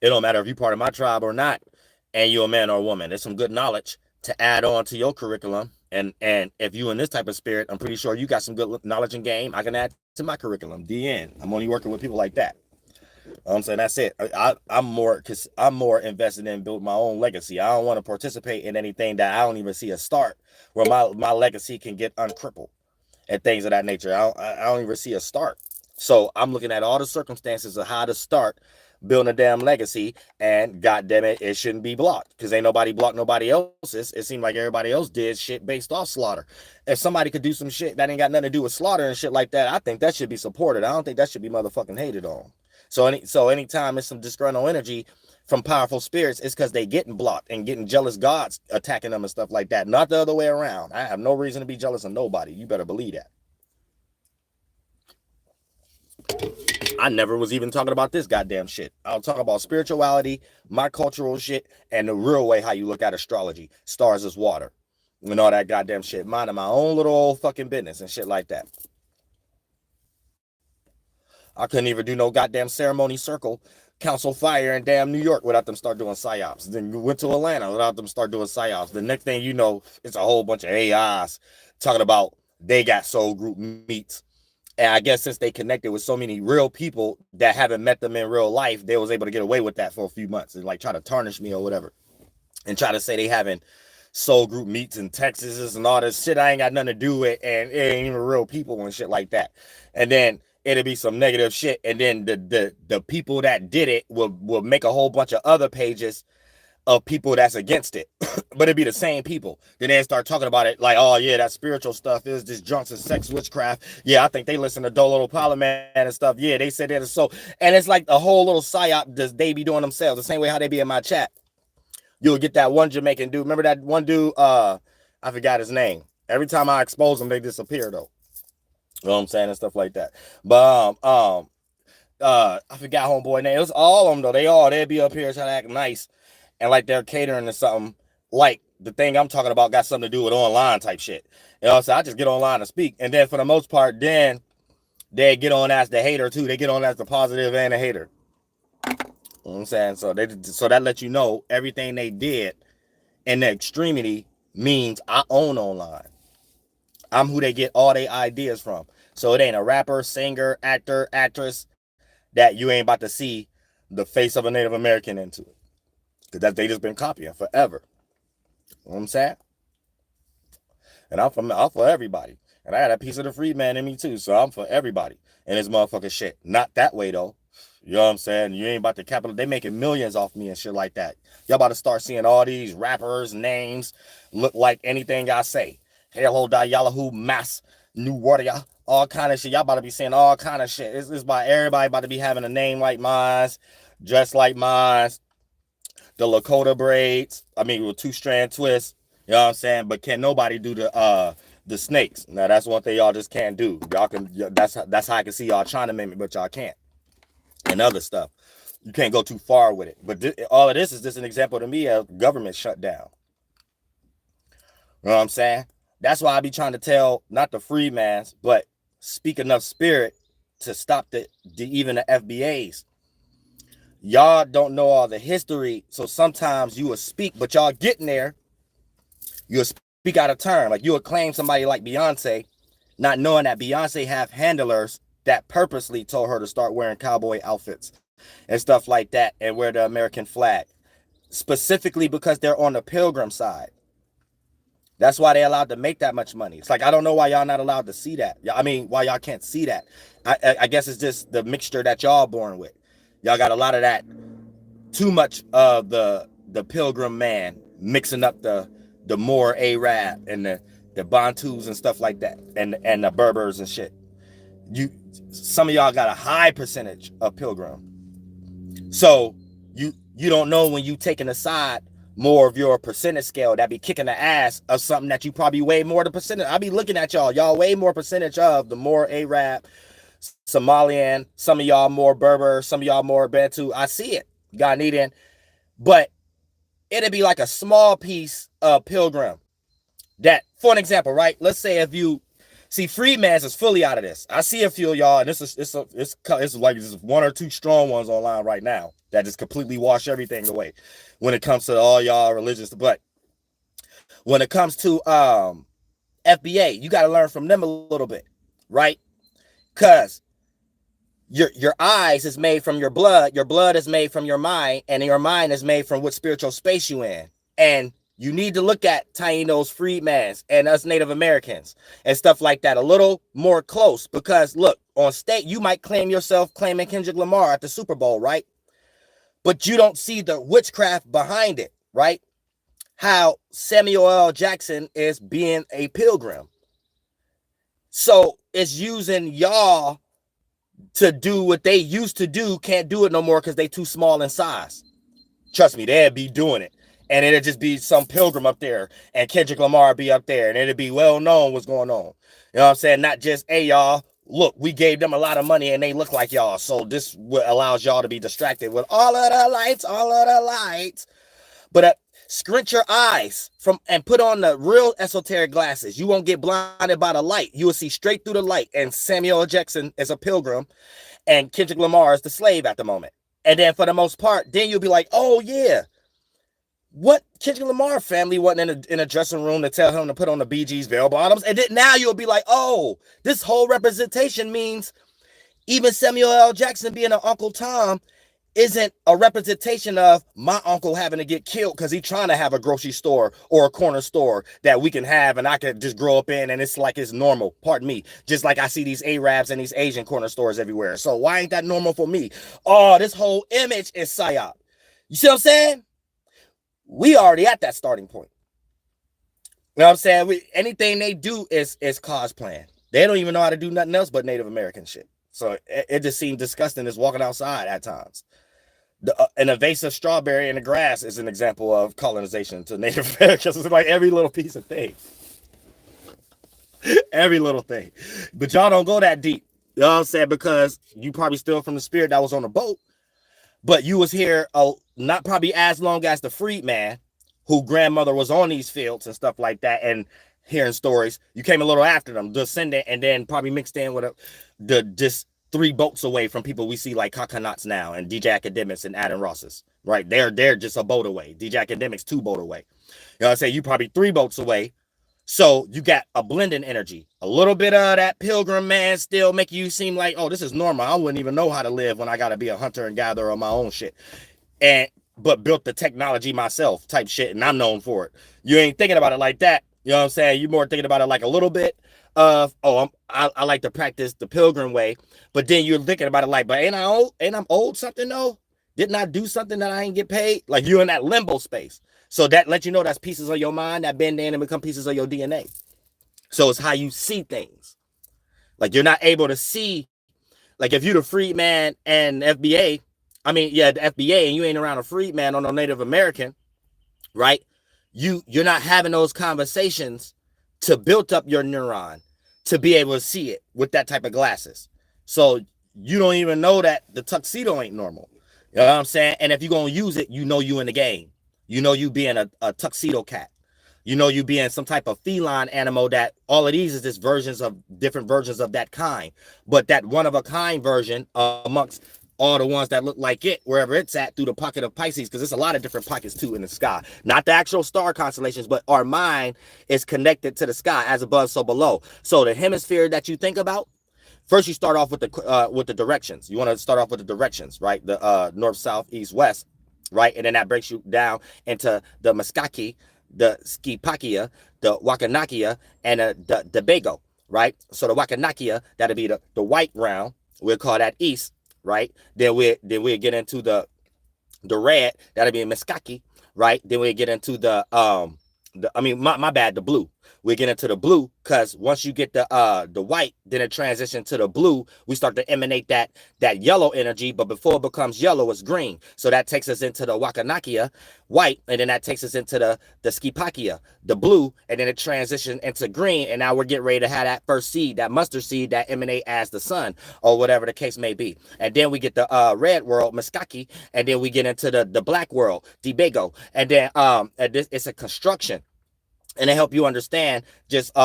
It don't matter if you're part of my tribe or not, and you're a man or a woman. There's some good knowledge to add on to your curriculum. And if you in this type of spirit, I'm pretty sure you got some good knowledge and game I can add to my curriculum. The end. I'm only working with people like that. I'm saying that's it. I'm more invested in building my own legacy. I don't want to participate in anything that I don't even see a start where my legacy can get uncrippled and things of that nature. I don't even see a start. So I'm looking at all the circumstances of how to start building a damn legacy, and goddamn it, it shouldn't be blocked because ain't nobody blocked nobody else's. It seemed like everybody else did shit based off slaughter. If somebody could do some shit that ain't got nothing to do with slaughter and shit like that, I think that should be supported. I don't think that should be motherfucking hated on. So anytime it's some disgruntled energy from powerful spirits, it's because they getting blocked and getting jealous gods attacking them and stuff like that. Not the other way around. I have no reason to be jealous of nobody. You better believe that. I never was even talking about this goddamn shit. I'll talk about spirituality, my cultural shit, and the real way how you look at astrology. Stars is water. And all that goddamn shit. Minding my own little old fucking business and shit like that. I couldn't even do no goddamn ceremony circle, council fire in damn New York without them start doing psyops. Then we went to Atlanta without them start doing psyops. The next thing you know, it's a whole bunch of AIs talking about they got soul group meets. And I guess since they connected with so many real people that haven't met them in real life, they was able to get away with that for a few months and like try to tarnish me or whatever. And try to say they having soul group meets in Texas and all this shit I ain't got nothing to do with, and it ain't even real people and shit like that. And then it'll be some negative shit, and then the people that did it will make a whole bunch of other pages of people that's against it. But it'd be the same people. Then they start talking about it like, oh yeah, that spiritual stuff is this drunks and sex witchcraft. Yeah, I think they listen to DoelowDaPilotman and stuff. Yeah, they said that. So, and it's like the whole little psyop does they be doing themselves the same way how they be in my chat. You'll get that one Jamaican dude. Remember that one dude? I forgot his name. Every time I expose them, they disappear though. You know what I'm saying? And stuff like that. But I forgot homeboy name. It was all of them though. They'd be up here trying to act nice and like they're catering to something. Like the thing I'm talking about got something to do with online type shit. You know, so I just get online to speak. And then for the most part, then they get on as the hater too. They get on as the positive and the hater. You know what I'm saying? So that lets you know everything they did in the extremity means I own online. I'm who they get all their ideas from. So it ain't a rapper, singer, actor, actress that you ain't about to see the face of a Native American into it. Because that they just been copying forever. You know what I'm saying? And I'm for everybody. And I got a piece of the free man in me too. So I'm for everybody. And this motherfucking shit. Not that way though. You know what I'm saying? You ain't about to capital. They making millions off me and shit like that. Y'all about to start seeing all these rappers' names look like anything I say. Haël'Ho, Yahlahuè, Mass, New WORLDIAH, all kind of shit. Y'all about to be saying all kind of shit. It's about everybody about to be having a name like mine, dressed like mine. The Lakota braids. I mean, with 2-strand twists. You know what I'm saying? But can nobody do the snakes? Now that's one thing y'all just can't do. Y'all can. That's how I can see y'all trying to mimic, but y'all can't. And other stuff. You can't go too far with it. But all of this is just an example to me of government shutdown. You know what I'm saying? That's why I be trying to tell, not the free mans, but speak enough spirit to stop even the FBAs. Y'all don't know all the history, so sometimes you will speak, but y'all getting there, you'll speak out of turn. Like you'll claim somebody like Beyonce, not knowing that Beyonce have handlers that purposely told her to start wearing cowboy outfits and stuff like that and wear the American flag, specifically because they're on the pilgrim side. That's why they allowed to make that much money. It's like, I don't know why y'all not allowed to see that. I mean, why y'all can't see that. I guess it's just the mixture that y'all born with. Y'all got a lot of that, too much of the pilgrim man mixing up the Moor Arab and the Bantus and stuff like that, and the Berbers and shit. Some of y'all got a high percentage of pilgrim. So you don't know when you taking aside more of your percentage scale that be kicking the ass of something that you probably way more the percentage. I be looking at y'all way more percentage of the Moor Arab, Somalian, some of y'all more Berber, some of y'all more Bantu. I see it, Ghanaian, but it'd be like a small piece of pilgrim that, for an example, right? Let's say if you See, Freedmans is fully out of this. I see a few of y'all, and it's like just one or two strong ones online right now that just completely wash everything away when it comes to all y'all religious. But when it comes to FBA, you got to learn from them a little bit, right? Because your eyes is made from your blood is made from your mind, and your mind is made from what spiritual space you in. And you need to look at Taínos, Freedmans, and us Native Americans and stuff like that a little more close, because look, on state, you might claim yourself claiming Kendrick Lamar at the Super Bowl, right? But you don't see the witchcraft behind it, right? How Samuel L. Jackson is being a pilgrim. So it's using y'all to do what they used to do, can't do it no more because they too small in size. Trust me, they'd be doing it. And it'd just be some pilgrim up there, and Kendrick Lamar be up there, and it'd be well known what's going on. You know what I'm saying? Not just, hey, y'all, look, we gave them a lot of money and they look like y'all. So this allows y'all to be distracted with all of the lights. But squint your eyes and put on the real esoteric glasses. You won't get blinded by the light. You will see straight through the light. And Samuel L. Jackson is a pilgrim, and Kendrick Lamar is the slave at the moment. And then for the most part, then you'll be like, oh yeah, what Kendrick Lamar family wasn't in a dressing room to tell him to put on the BG's bell bottoms. And then now you'll be like, oh, this whole representation means even Samuel L. Jackson being an Uncle Tom isn't a representation of my uncle having to get killed because he's trying to have a grocery store or a corner store that we can have and I could just grow up in, and it's like it's normal. Pardon me. Just like I see these Arabs and these Asian corner stores everywhere. So why ain't that normal for me? Oh, this whole image is psyop. You see what I'm saying? We already at that starting point. You know what I'm saying? Anything they do is cosplaying. They don't even know how to do nothing else but Native American shit. So it just seems disgusting as walking outside at times. An invasive strawberry in the grass is an example of colonization to Native Americans. It's like every little piece of thing. Every little thing. But y'all don't go that deep. You know what I'm saying? Because you probably still from the spirit that was on the boat. But you was here not probably as long as the freedman who grandmother was on these fields and stuff like that, and hearing stories. You came a little after them, descendant, and then probably mixed in with just 3 boats away from people we see like Coconuts now and DJ Academics and Adam Rosses, right? They're just a boat away. DJ Academics 2 boat away. You know what I'm saying? You probably 3 boats away. So you got a blending energy, a little bit of that pilgrim man still making you seem like, oh, this is normal. I wouldn't even know how to live when I got to be a hunter and gatherer on my own shit. But built the technology myself type shit. And I'm known for it. You ain't thinking about it like that. You know what I'm saying? You're more thinking about it like a little bit of, I like to practice the pilgrim way. But then you're thinking about it like, but ain't I old? Ain't I old something though? Didn't I do something that I ain't get paid? Like you're in that limbo space. So that lets you know that's pieces of your mind that bend in and become pieces of your DNA. So it's how you see things. Like you're not able to see, like if you're the freedman and FBA, the FBA, and you ain't around a freedman or no Native American, right? You're not having those conversations to build up your neuron to be able to see it with that type of glasses. So you don't even know that the tuxedo ain't normal. You know what I'm saying? And if you're going to use it, you know you in the game. You know you being a tuxedo cat. You know you being some type of feline animal that all of these is just different versions of that kind. But that one-of-a-kind version amongst all the ones that look like it, wherever it's at, through the pocket of Pisces, because there's a lot of different pockets too in the sky. Not the actual star constellations, but our mind is connected to the sky, as above, so below. So the hemisphere that you think about, first you start off with the directions. You want to start off with the directions, right? The north, south, east, west, right? And then that breaks you down into the Muskaki, the Skipakia, the Wakanakia, and the Dabago, right? So the Wakanakia, that'll be the white round. We'll call that east, right? Then we'll get into the red, that'll be Muskaki, right? Then we'll get into the blue. We get into the blue because once you get the white, then it transitions to the blue. We start to emanate that yellow energy, but before it becomes yellow, it's green. So that takes us into the Wakanakia, white, and then that takes us into the Skipakia, the blue, and then it transitions into green. And now we're getting ready to have that first seed, that mustard seed that emanate as the sun, or whatever the case may be. And then we get the red world, Muskaki, and then we get into the black world, Debago. And then it's a construction. And to help you understand just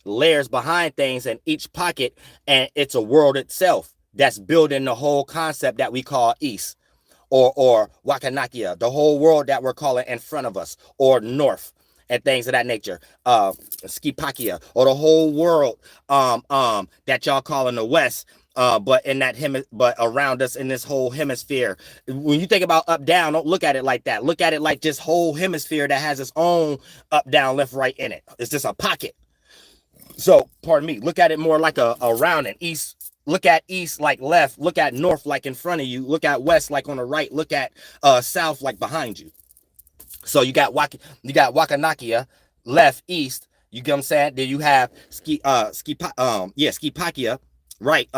layers behind things in each pocket, and it's a world itself that's building the whole concept that we call East, or Wakanakia, the whole world that we're calling in front of us, or North, and things of that nature. Skipakia, or the whole world that y'all call in the West. But in that but around us in this whole hemisphere. When you think about up down, don't look at it like that. Look at it like this whole hemisphere that has its own up down left right in it. It's just a pocket. So pardon me, look at it more like a round and east. Look at east like left. Look at north like in front of you. Look at west like on the right. Look at south like behind you. So you got Wakanakia, left, east. You get what I'm saying? Then you have Skipakia, right,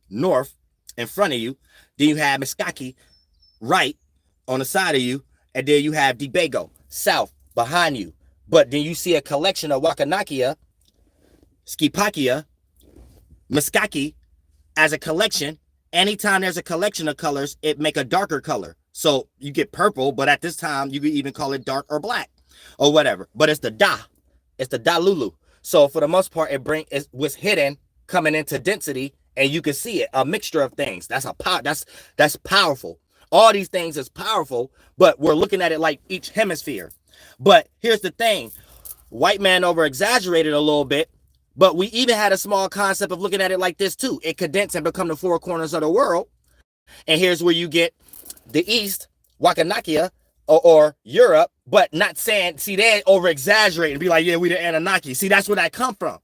north, in front of you. Then you have Miskaki, right, on the side of you, and then you have Debago, south, behind you. But then you see a collection of Wakanakia, Skipakia, Miskaki as a collection. Anytime there's a collection of colors, it make a darker color. So you get purple, but at this time, you could even call it dark or black or whatever. But it's the Da. It's the Da Lulu. So for the most part, it was hidden coming into density, and you can see it, a mixture of things. That's powerful. All these things is powerful, but we're looking at it like each hemisphere. But here's the thing. White man over exaggerated a little bit, but we even had a small concept of looking at it like this too. It condensed and become the four corners of the world. And here's where you get the East, Wakanakia, or Europe, but not saying, see, they over exaggerate and be like, yeah, we the Anunnaki. See, that's where that come from.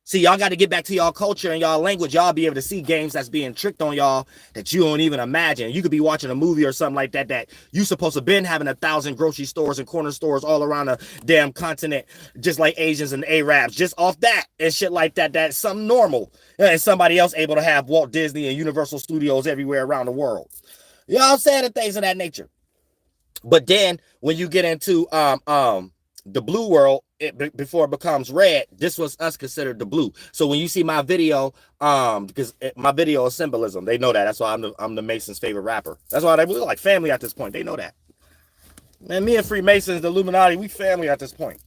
See, y'all got to get back to y'all culture and y'all language. Y'all be able to see games that's being tricked on y'all that you don't even imagine. You could be watching a movie or something like that you supposed to been having 1,000 grocery stores and corner stores all around the damn continent, just like Asians and Arabs, just off that and shit like that. That's something normal. And somebody else able to have Walt Disney and Universal Studios everywhere around the world. You know what I'm saying? And things of that nature. But then when you get into the blue world, before it becomes red, this was us considered the blue. So when you see my video, because my video is symbolism, they know that. That's why I'm the Masons' favorite rapper. That's why we're like family at this point. They know that. Man, me and Freemasons, the Illuminati, we family at this point.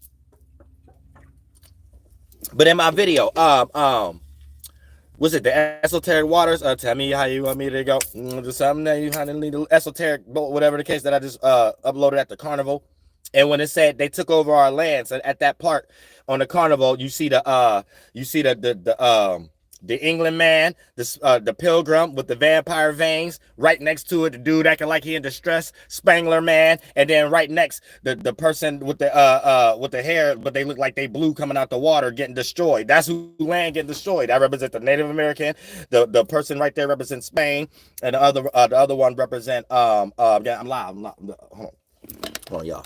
But in my video, was it the esoteric waters? Tell me how you want me to go. Just something that you kind of need the esoteric, whatever the case that I just uploaded at the carnival. And when it said they took over our lands, at that part on the carnival, you see the England man, the pilgrim with the vampire veins. Right next to it, the dude acting like he in distress, Spangler man, and then right next the person with the hair, but they look like they blue coming out the water, getting destroyed. That's who land getting destroyed. That represents the Native American. The person right there represents Spain, and the other one represent yeah, I'm loud. Hold on, y'all.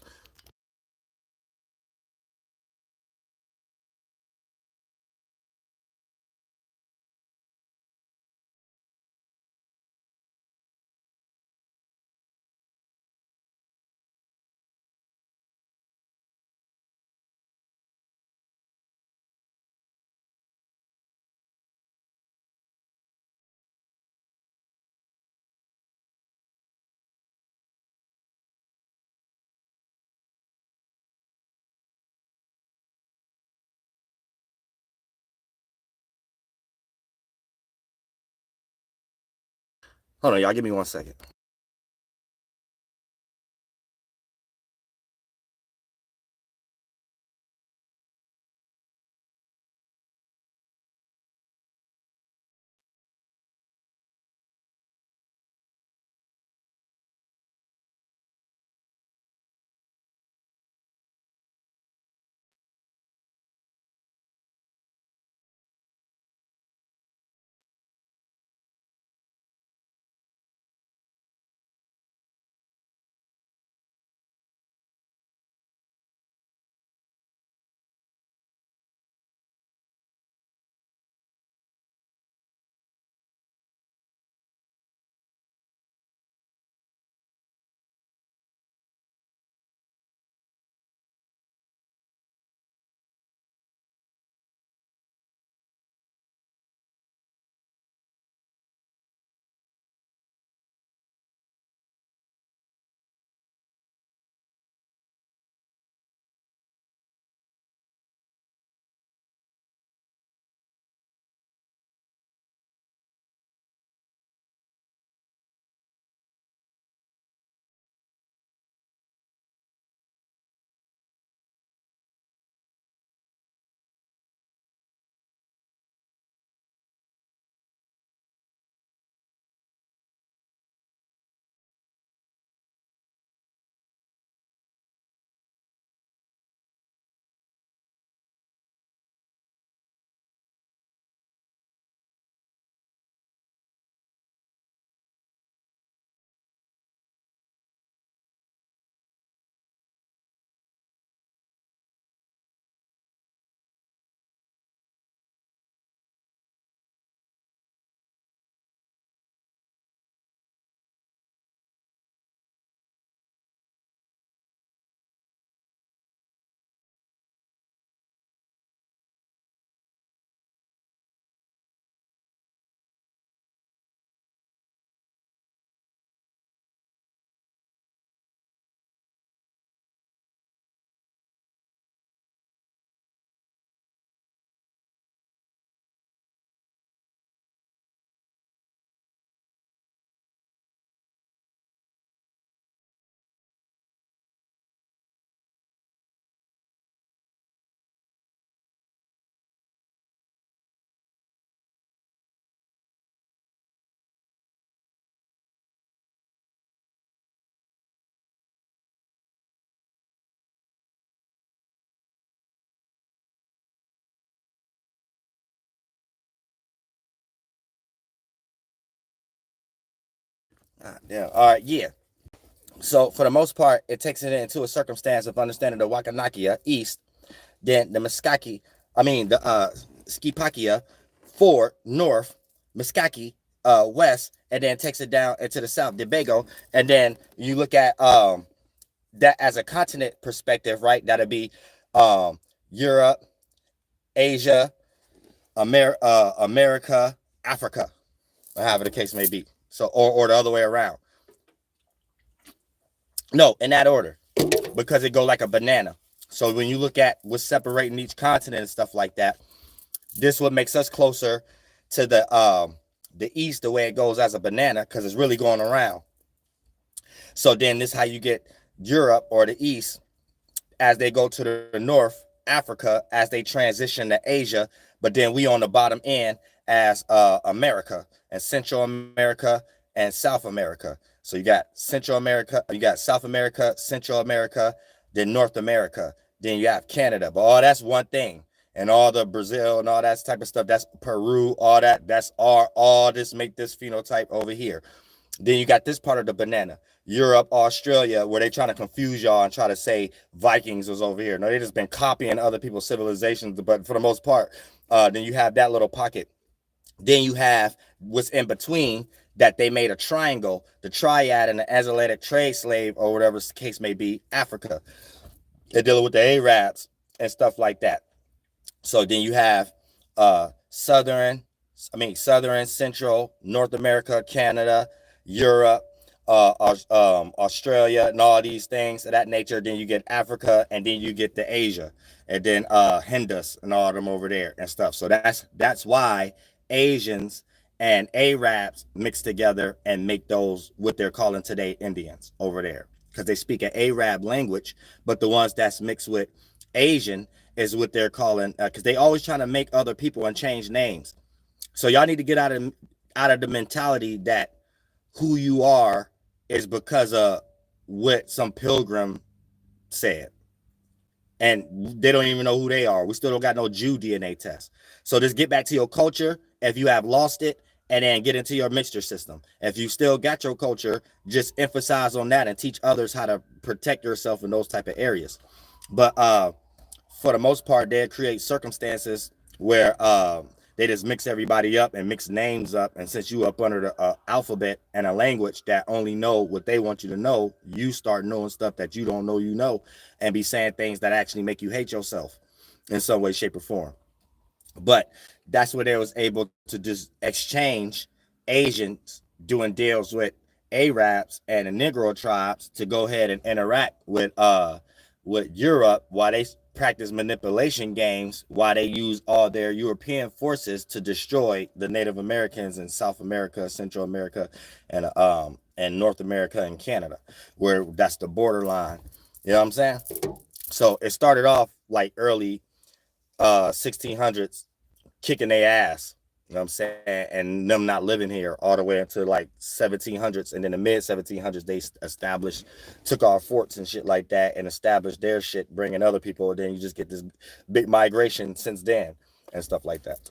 Hold on, y'all. Give me 1 second. Yeah. All right. Yeah. So for the most part, it takes it into a circumstance of understanding the Wakanakia east, then the Skipakia for north, Muskaki west, and then takes it down into the south, Debago, and then you look at that as a continent perspective, right? That'll be Europe, Asia, America, Africa, or however the case may be. So, or the other way around. No, in that order, because it go like a banana. So when you look at what's separating each continent and stuff like that, this what makes us closer to the east, the way it goes as a banana, because it's really going around. So then this is how you get Europe or the east as they go to the north, Africa as they transition to Asia, but then we on the bottom end as America and Central America and South America. So you got Central America, you got South America, Central America, then North America, then you have Canada. But all that's one thing. And all the Brazil and all that type of stuff, that's Peru, all that's all this make this phenotype over here. Then you got this part of the banana, Europe, Australia, where they trying to confuse y'all and try to say Vikings was over here. No, they just been copying other people's civilizations, but for the most part, then you have that little pocket. Then you have what's in between that they made a triangle, the triad and the Asiatic trade slave, or whatever the case may be, Africa. They're dealing with the Arabs and stuff like that. So then you have southern, central, North America, Canada, Europe, Australia, and all these things of that nature. Then you get Africa, and then you get the Asia, and then Hindus and all of them over there and stuff. So that's why Asians and Arabs mix together and make those what they're calling today Indians over there, because they speak an Arab language, but the ones that's mixed with Asian is what they're calling, because they always trying to make other people and change names. So y'all need to get out of the mentality that who you are is because of what some pilgrim said. And they don't even know who they are. We still don't got no Jew DNA test. So just get back to your culture if you have lost it, and then get into your mixture system. If you still got your culture, just emphasize on that and teach others how to protect yourself in those type of areas. But for the most part, they create circumstances where they just mix everybody up and mix names up. And since you up under the alphabet and a language that only know what they want you to know, you start knowing stuff that you don't know you know, and be saying things that actually make you hate yourself in some way, shape, or form. But that's where they was able to just exchange Asians doing deals with Arabs and the Negro tribes to go ahead and interact with Europe, while they practice manipulation games, while they use all their European forces to destroy the Native Americans in South America, Central America, and North America and Canada, where that's the borderline. You know what I'm saying? So it started off like early 1600s, kicking their ass. You know what I'm saying? And them not living here all the way into like 1700s. And then the mid 1700s, they took our forts and shit like that and established their shit, bringing other people. And then you just get this big migration since then and stuff like that.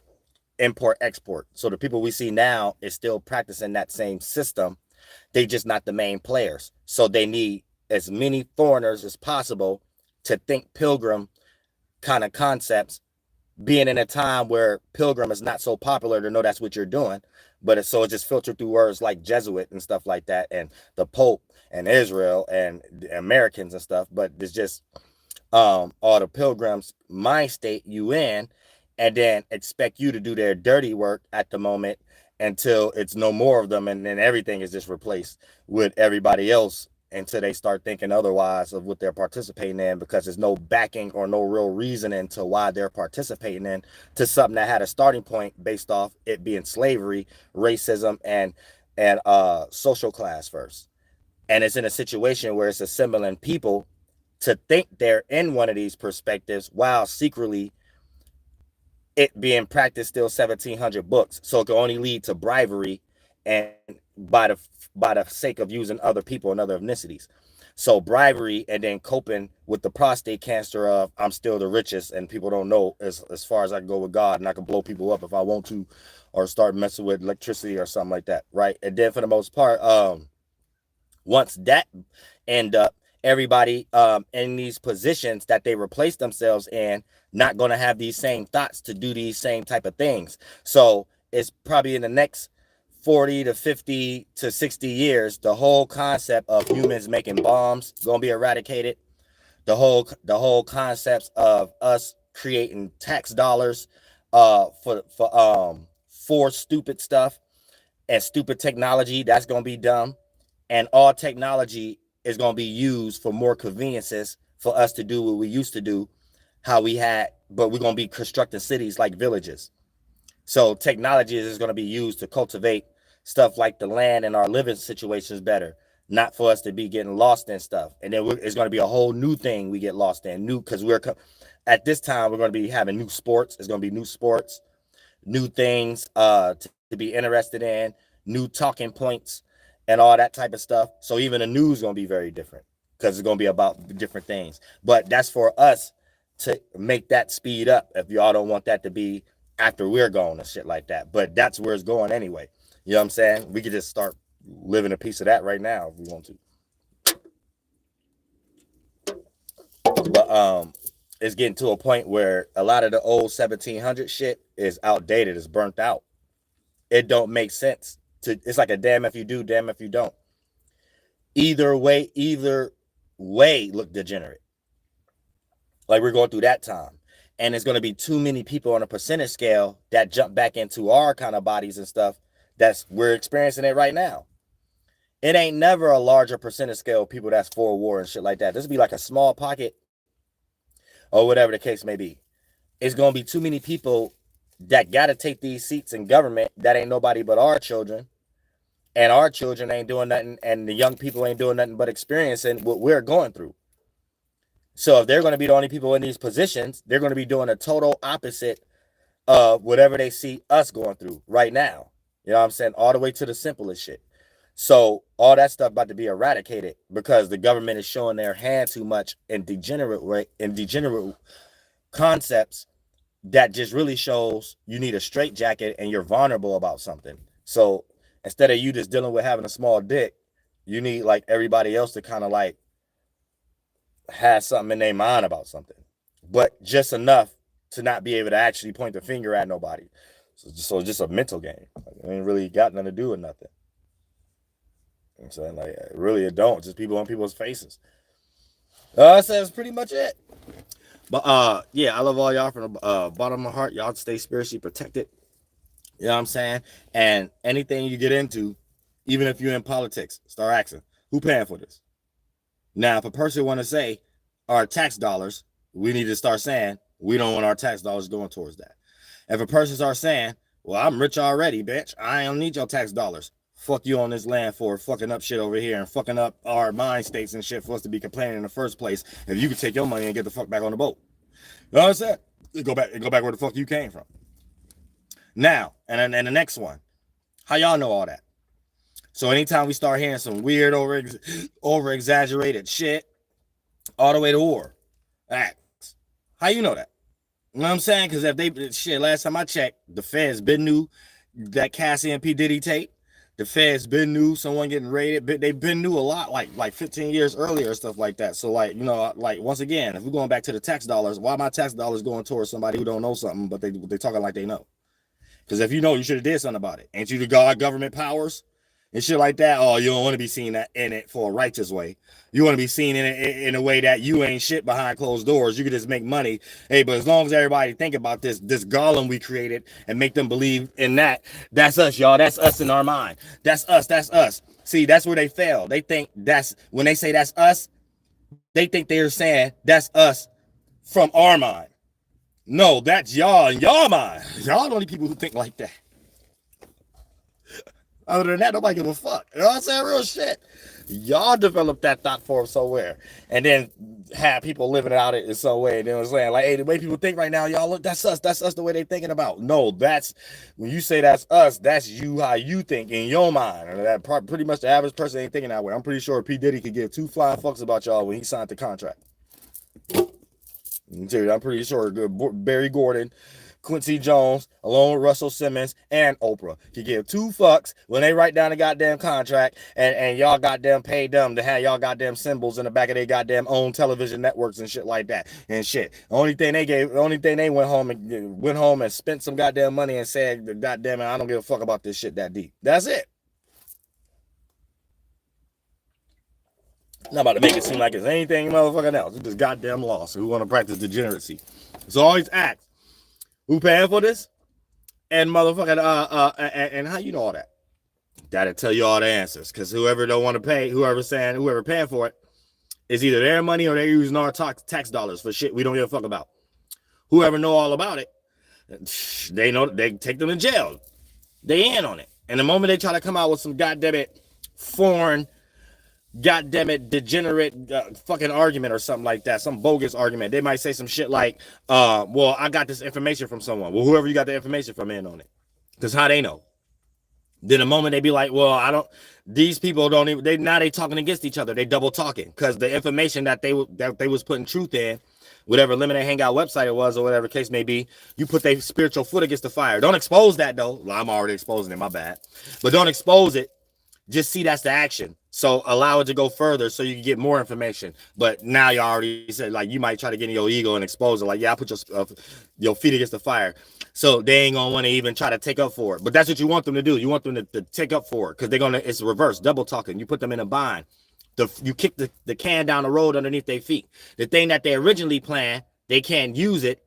Import, export. So the people we see now is still practicing that same system. They just not the main players. So they need as many foreigners as possible to think pilgrim kind of concepts, being in a time where pilgrim is not so popular to know that's what you're doing. But it's just filtered through words like Jesuit and stuff like that, and the Pope and Israel and the Americans and stuff. But it's just all the pilgrims mind state you in, and then expect you to do their dirty work at the moment until it's no more of them, and then everything is just replaced with everybody else until they start thinking otherwise of what they're participating in, because there's no backing or no real reasoning to why they're participating in to something that had a starting point based off it being slavery, racism, and social class first. And it's in a situation where it's assembling people to think they're in one of these perspectives while secretly it being practiced still 1700 books. So it can only lead to bribery and by the sake of using other people and other ethnicities. So bribery, and then coping with the prostate cancer of I'm still the richest and people don't know as far as I can go with God, and I can blow people up if I want to, or start messing with electricity or something like that, right? And then for the most part, Once that end up, everybody in these positions that they replace themselves in not going to have these same thoughts to do these same type of things. So it's probably in the next 40 to 50 to 60 years, the whole concept of humans making bombs going to be eradicated. The whole concepts of us creating tax dollars for stupid stuff and stupid technology, that's going to be dumb. And all technology is going to be used for more conveniences for us to do what we used to do, but we're going to be constructing cities like villages. So technology is going to be used to cultivate stuff like the land and our living situations better, not for us to be getting lost in stuff. And then it's going to be a whole new thing we get lost in, because at this time we're going to be having new sports. It's going to be new sports, new things to be interested in, new talking points, and all that type of stuff. So even the news is going to be very different, because it's going to be about different things. But that's for us to make that speed up, if y'all don't want that to be after we're gone and shit like that. But that's where it's going anyway. You know what I'm saying? We could just start living a piece of that right now if we want to. But it's getting to a point where a lot of the old 1700 shit is outdated, it's burnt out. It don't make sense. It's like a damn if you do, damn if you don't. Either way look degenerate. Like we're going through that time. And it's going to be too many people on a percentage scale that jump back into our kind of bodies and stuff. We're experiencing it right now. It ain't never a larger percentage scale of people that's for war and shit like that. This will be like a small pocket or whatever the case may be. It's going to be too many people that got to take these seats in government that ain't nobody but our children. And our children ain't doing nothing. And the young people ain't doing nothing but experiencing what we're going through. So if they're going to be the only people in these positions, they're going to be doing a total opposite of whatever they see us going through right now. You know what I'm saying? All the way to the simplest shit. So all that stuff about to be eradicated because the government is showing their hand too much in degenerate concepts that just really shows you need a straitjacket and you're vulnerable about something. So instead of you just dealing with having a small dick, you need like everybody else to kind of like have something in their mind about something, but just enough to not be able to actually point the finger at nobody. So it's just a mental game. It ain't really got nothing to do with nothing. You know what I'm saying? Like, really, it don't. Just people on people's faces. So that's pretty much it. But yeah, I love all y'all from the bottom of my heart. Y'all stay spiritually protected. You know what I'm saying? And anything you get into, even if you're in politics, start asking, who paying for this? Now, if a person want to say our tax dollars, we need to start saying we don't want our tax dollars going towards that. If a person starts saying, well, I'm rich already, bitch, I don't need your tax dollars. Fuck you on this land for fucking up shit over here and fucking up our mind states and shit for us to be complaining in the first place. If you could take your money and get the fuck back on the boat. You know what I'm saying? Go back where the fuck you came from. Now, and the next one. How y'all know all that? So anytime we start hearing some weird over exaggerated shit, all the way to war, acts. How you know that? You know what I'm saying? Because last time I checked, the feds been knew that Cassie and P. Diddy tape. The feds been knew someone getting raided. They been knew a lot, like 15 years earlier, stuff like that. So like, you know, like once again, if we're going back to the tax dollars, why my tax dollars going towards somebody who don't know something, but they talking like they know? Because if you know, you should have did something about it. Ain't you the government powers? And shit like that. Oh, you don't want to be seen in it for a righteous way. You want to be seen in it in a way that you ain't shit behind closed doors. You can just make money. Hey, but as long as everybody think about this golem we created and make them believe in that, that's us, y'all. That's us in our mind. That's us. That's us. See, that's where they fail. They think when they say that's us, they think they're saying that's us from our mind. No, that's y'all in y'all mind. Y'all the only people who think like that. Other than that, nobody give a fuck. You know what I'm saying? Real shit. Y'all developed that thought form somewhere. And then have people living it out in some way. You know what I'm saying? Like, hey, the way people think right now, y'all look, that's us. That's us the way they thinking about. No, that's when you say that's us, that's you, how you think in your mind. And that pretty much the average person ain't thinking that way. I'm pretty sure P. Diddy could give 2 flying fucks about y'all when he signed the contract. I'm pretty sure Barry Gordon, Quincy Jones, along with Russell Simmons and Oprah, can give two fucks when they write down the goddamn contract and y'all goddamn paid them to have y'all goddamn symbols in the back of their goddamn own television networks and shit like that and shit. The only thing they went home and spent some goddamn money and said, goddamn it, I don't give a fuck about this shit that deep. That's it. Not about to make it seem like it's anything motherfucking else. It's just goddamn lost. Who want to practice degeneracy? So always ask, who paying for this? And motherfucking and how you know all that? That'll tell you all the answers. Because whoever don't want to pay, whoever paying for it, is either their money or they're using our tax dollars for shit we don't give a fuck about. Whoever know all about it, they know they take them to jail. They in on it. And the moment they try to come out with some goddamn it foreign, goddamn it, degenerate fucking argument or something like that, some bogus argument, they might say some shit like, well, I got this information from someone. Well, whoever you got the information from in on it. Because how they know? Then the moment they be like, well, these people don't even, they talking against each other. They double talking. Because the information that they was putting truth in, whatever Lemonade Hangout website it was or whatever case may be, you put their spiritual foot against the fire. Don't expose that though. Well, I'm already exposing it, my bad. But don't expose it. Just see that's the action. So allow it to go further so you can get more information. But now you already said, like, you might try to get in your ego and expose it. Like, yeah, I put your feet against the fire. So they ain't gonna want to even try to take up for it. But that's what you want them to do. You want them to take up for it because it's reverse, double talking. You put them in a bind. You kick the can down the road underneath their feet. The thing that they originally planned, they can't use it.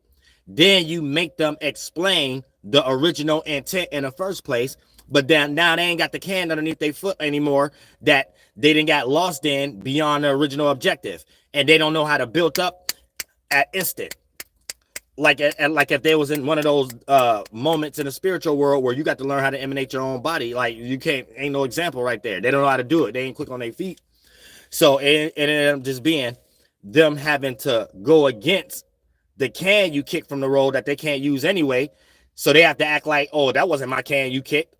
Then you make them explain the original intent in the first place. But then now they ain't got the can underneath their foot anymore that they didn't got lost in beyond the original objective. And they don't know how to build up at instant. Like if they was in one of those moments in the spiritual world where you got to learn how to emanate your own body. Like ain't no example right there. They don't know how to do it. They ain't quick on their feet. So it ended up just being them having to go against the can you kick from the road that they can't use anyway. So they have to act like, oh, that wasn't my can you kicked.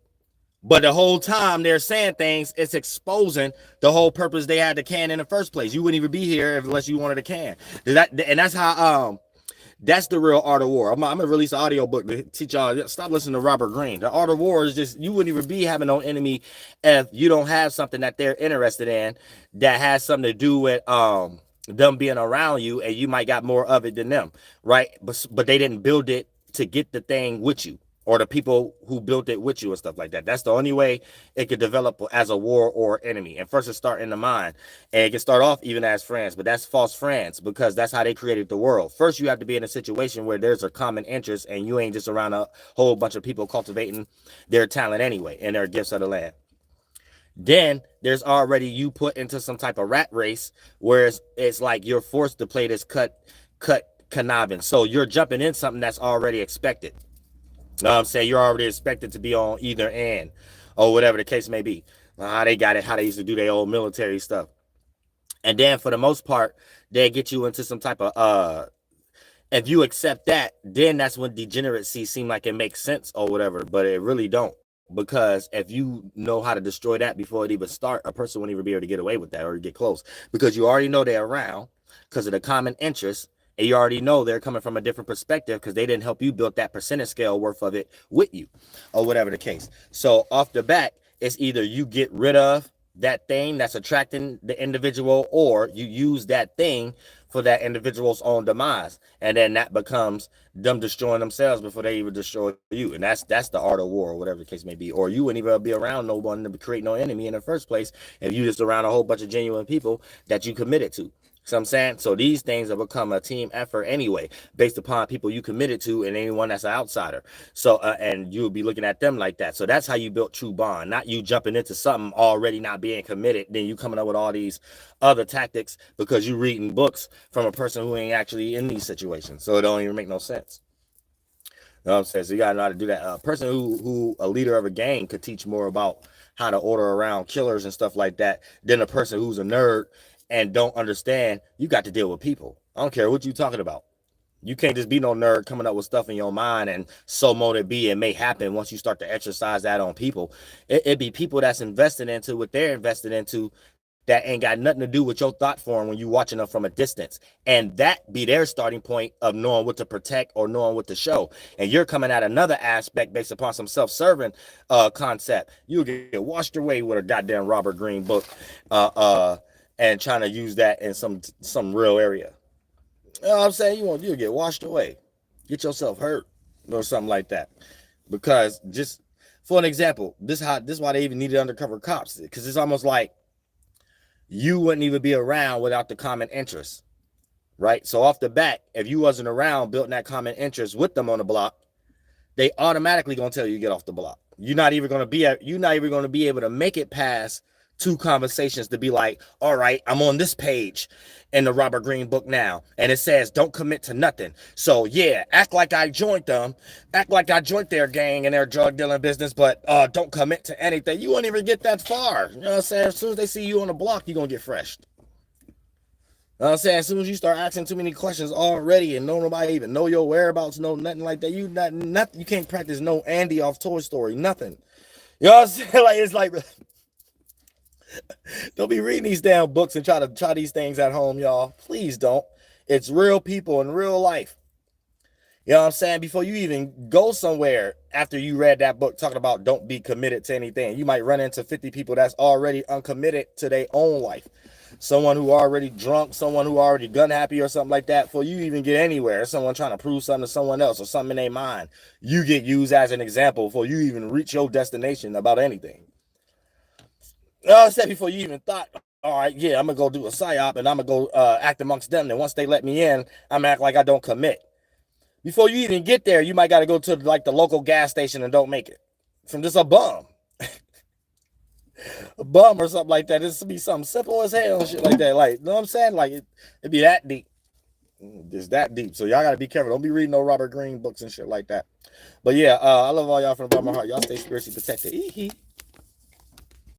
But the whole time they're saying things, it's exposing the whole purpose they had the can in the first place. You wouldn't even be here unless you wanted a can. And that's how that's the real art of war. I'm gonna release an audio book to teach y'all. Stop listening to Robert Greene. The art of war is just, you wouldn't even be having no enemy if you don't have something that they're interested in that has something to do with them being around you, and you might got more of it than them, right? But they didn't build it to get the thing with you, or the people who built it with you and stuff like that. That's the only way it could develop as a war or enemy. And first it start in the mind. And it can start off even as friends, but that's false friends because that's how they created the world. First, you have to be in a situation where there's a common interest and you ain't just around a whole bunch of people cultivating their talent anyway and their gifts of the land. Then there's already you put into some type of rat race where it's like you're forced to play this cut conniving. So you're jumping in something that's already expected. I'm saying you're already expected to be on either end or whatever the case may be. They got it, how they used to do their old military stuff. And then for the most part, they get you into some type of, if you accept that, then that's when degeneracy seem like it makes sense or whatever, but it really don't. Because if you know how to destroy that before it even start, a person won't even be able to get away with that or get close because you already know they're around because of the common interest. And you already know they're coming from a different perspective because they didn't help you build that percentage scale worth of it with you or whatever the case. So off the bat, it's either you get rid of that thing that's attracting the individual or you use that thing for that individual's own demise. And then that becomes them destroying themselves before they even destroy you. And that's the art of war or whatever the case may be. Or you wouldn't even be around no one to create no enemy in the first place if you just around a whole bunch of genuine people that you committed to. So I'm saying, so these things have become a team effort anyway, based upon people you committed to and anyone that's an outsider. So, and you'll be looking at them like that. So that's how you built true bond, not you jumping into something already not being committed. Then you coming up with all these other tactics because you reading books from a person who ain't actually in these situations. So it don't even make no sense. You know what I'm saying? So you gotta know how to do that. A person who a leader of a gang could teach more about how to order around killers and stuff like that than a person who's a nerd and don't understand. You got to deal with people. I don't care what you're talking about. You can't just be no nerd coming up with stuff in your mind and so mote it be, it may happen once you start to exercise that on people. It be people that's invested into what they're invested into that ain't got nothing to do with your thought form when you watching them from a distance. And that be their starting point of knowing what to protect or knowing what to show. And you're coming at another aspect based upon some self-serving concept. You'll get washed away with a goddamn Robert Greene book and trying to use that in some real area. You know what I'm saying? You'll get washed away. Get yourself hurt or something like that. Because just for an example, this is why they even needed undercover cops, because it's almost like you wouldn't even be around without the common interest, right? So off the bat, if you wasn't around building that common interest with them on the block, they automatically gonna tell you to get off the block. You're not even gonna be able to make it past 2 conversations to be like, all right, I'm on this page in the Robert Greene book now, and it says don't commit to nothing. So yeah, act like I joined them, act like I joined their gang and their drug dealing business, but don't commit to anything. You won't even get that far. You know what I'm saying? As soon as they see you on the block, you're gonna get freshed. You know what I'm saying? As soon as you start asking too many questions already and nobody even know your whereabouts, no nothing like that, you can't practice no Andy off Toy Story, nothing. You know what I'm saying? Like, it's like, don't be reading these damn books and try these things at home, y'all. Please don't. It's real people in real life. You know what I'm saying? Before you even go somewhere after you read that book talking about don't be committed to anything, you might run into 50 people that's already uncommitted to their own life. Someone who already drunk, someone who already gun happy or something like that. Before you even get anywhere, someone trying to prove something to someone else or something in their mind, you get used as an example before you even reach your destination about anything. I said before you even thought, all right, yeah, I'm going to go do a psyop and I'm going to go act amongst them. And once they let me in, I'm going to act like I don't commit. Before you even get there, you might got to go to like the local gas station and don't make it. From just a bum. A bum or something like that. This would be something simple as hell and shit like that. Like, you know what I'm saying? Like, it'd be that deep. It's that deep. So y'all got to be careful. Don't be reading no Robert Greene books and shit like that. But yeah, I love all y'all from the bottom of my heart. Y'all stay spiritually protected.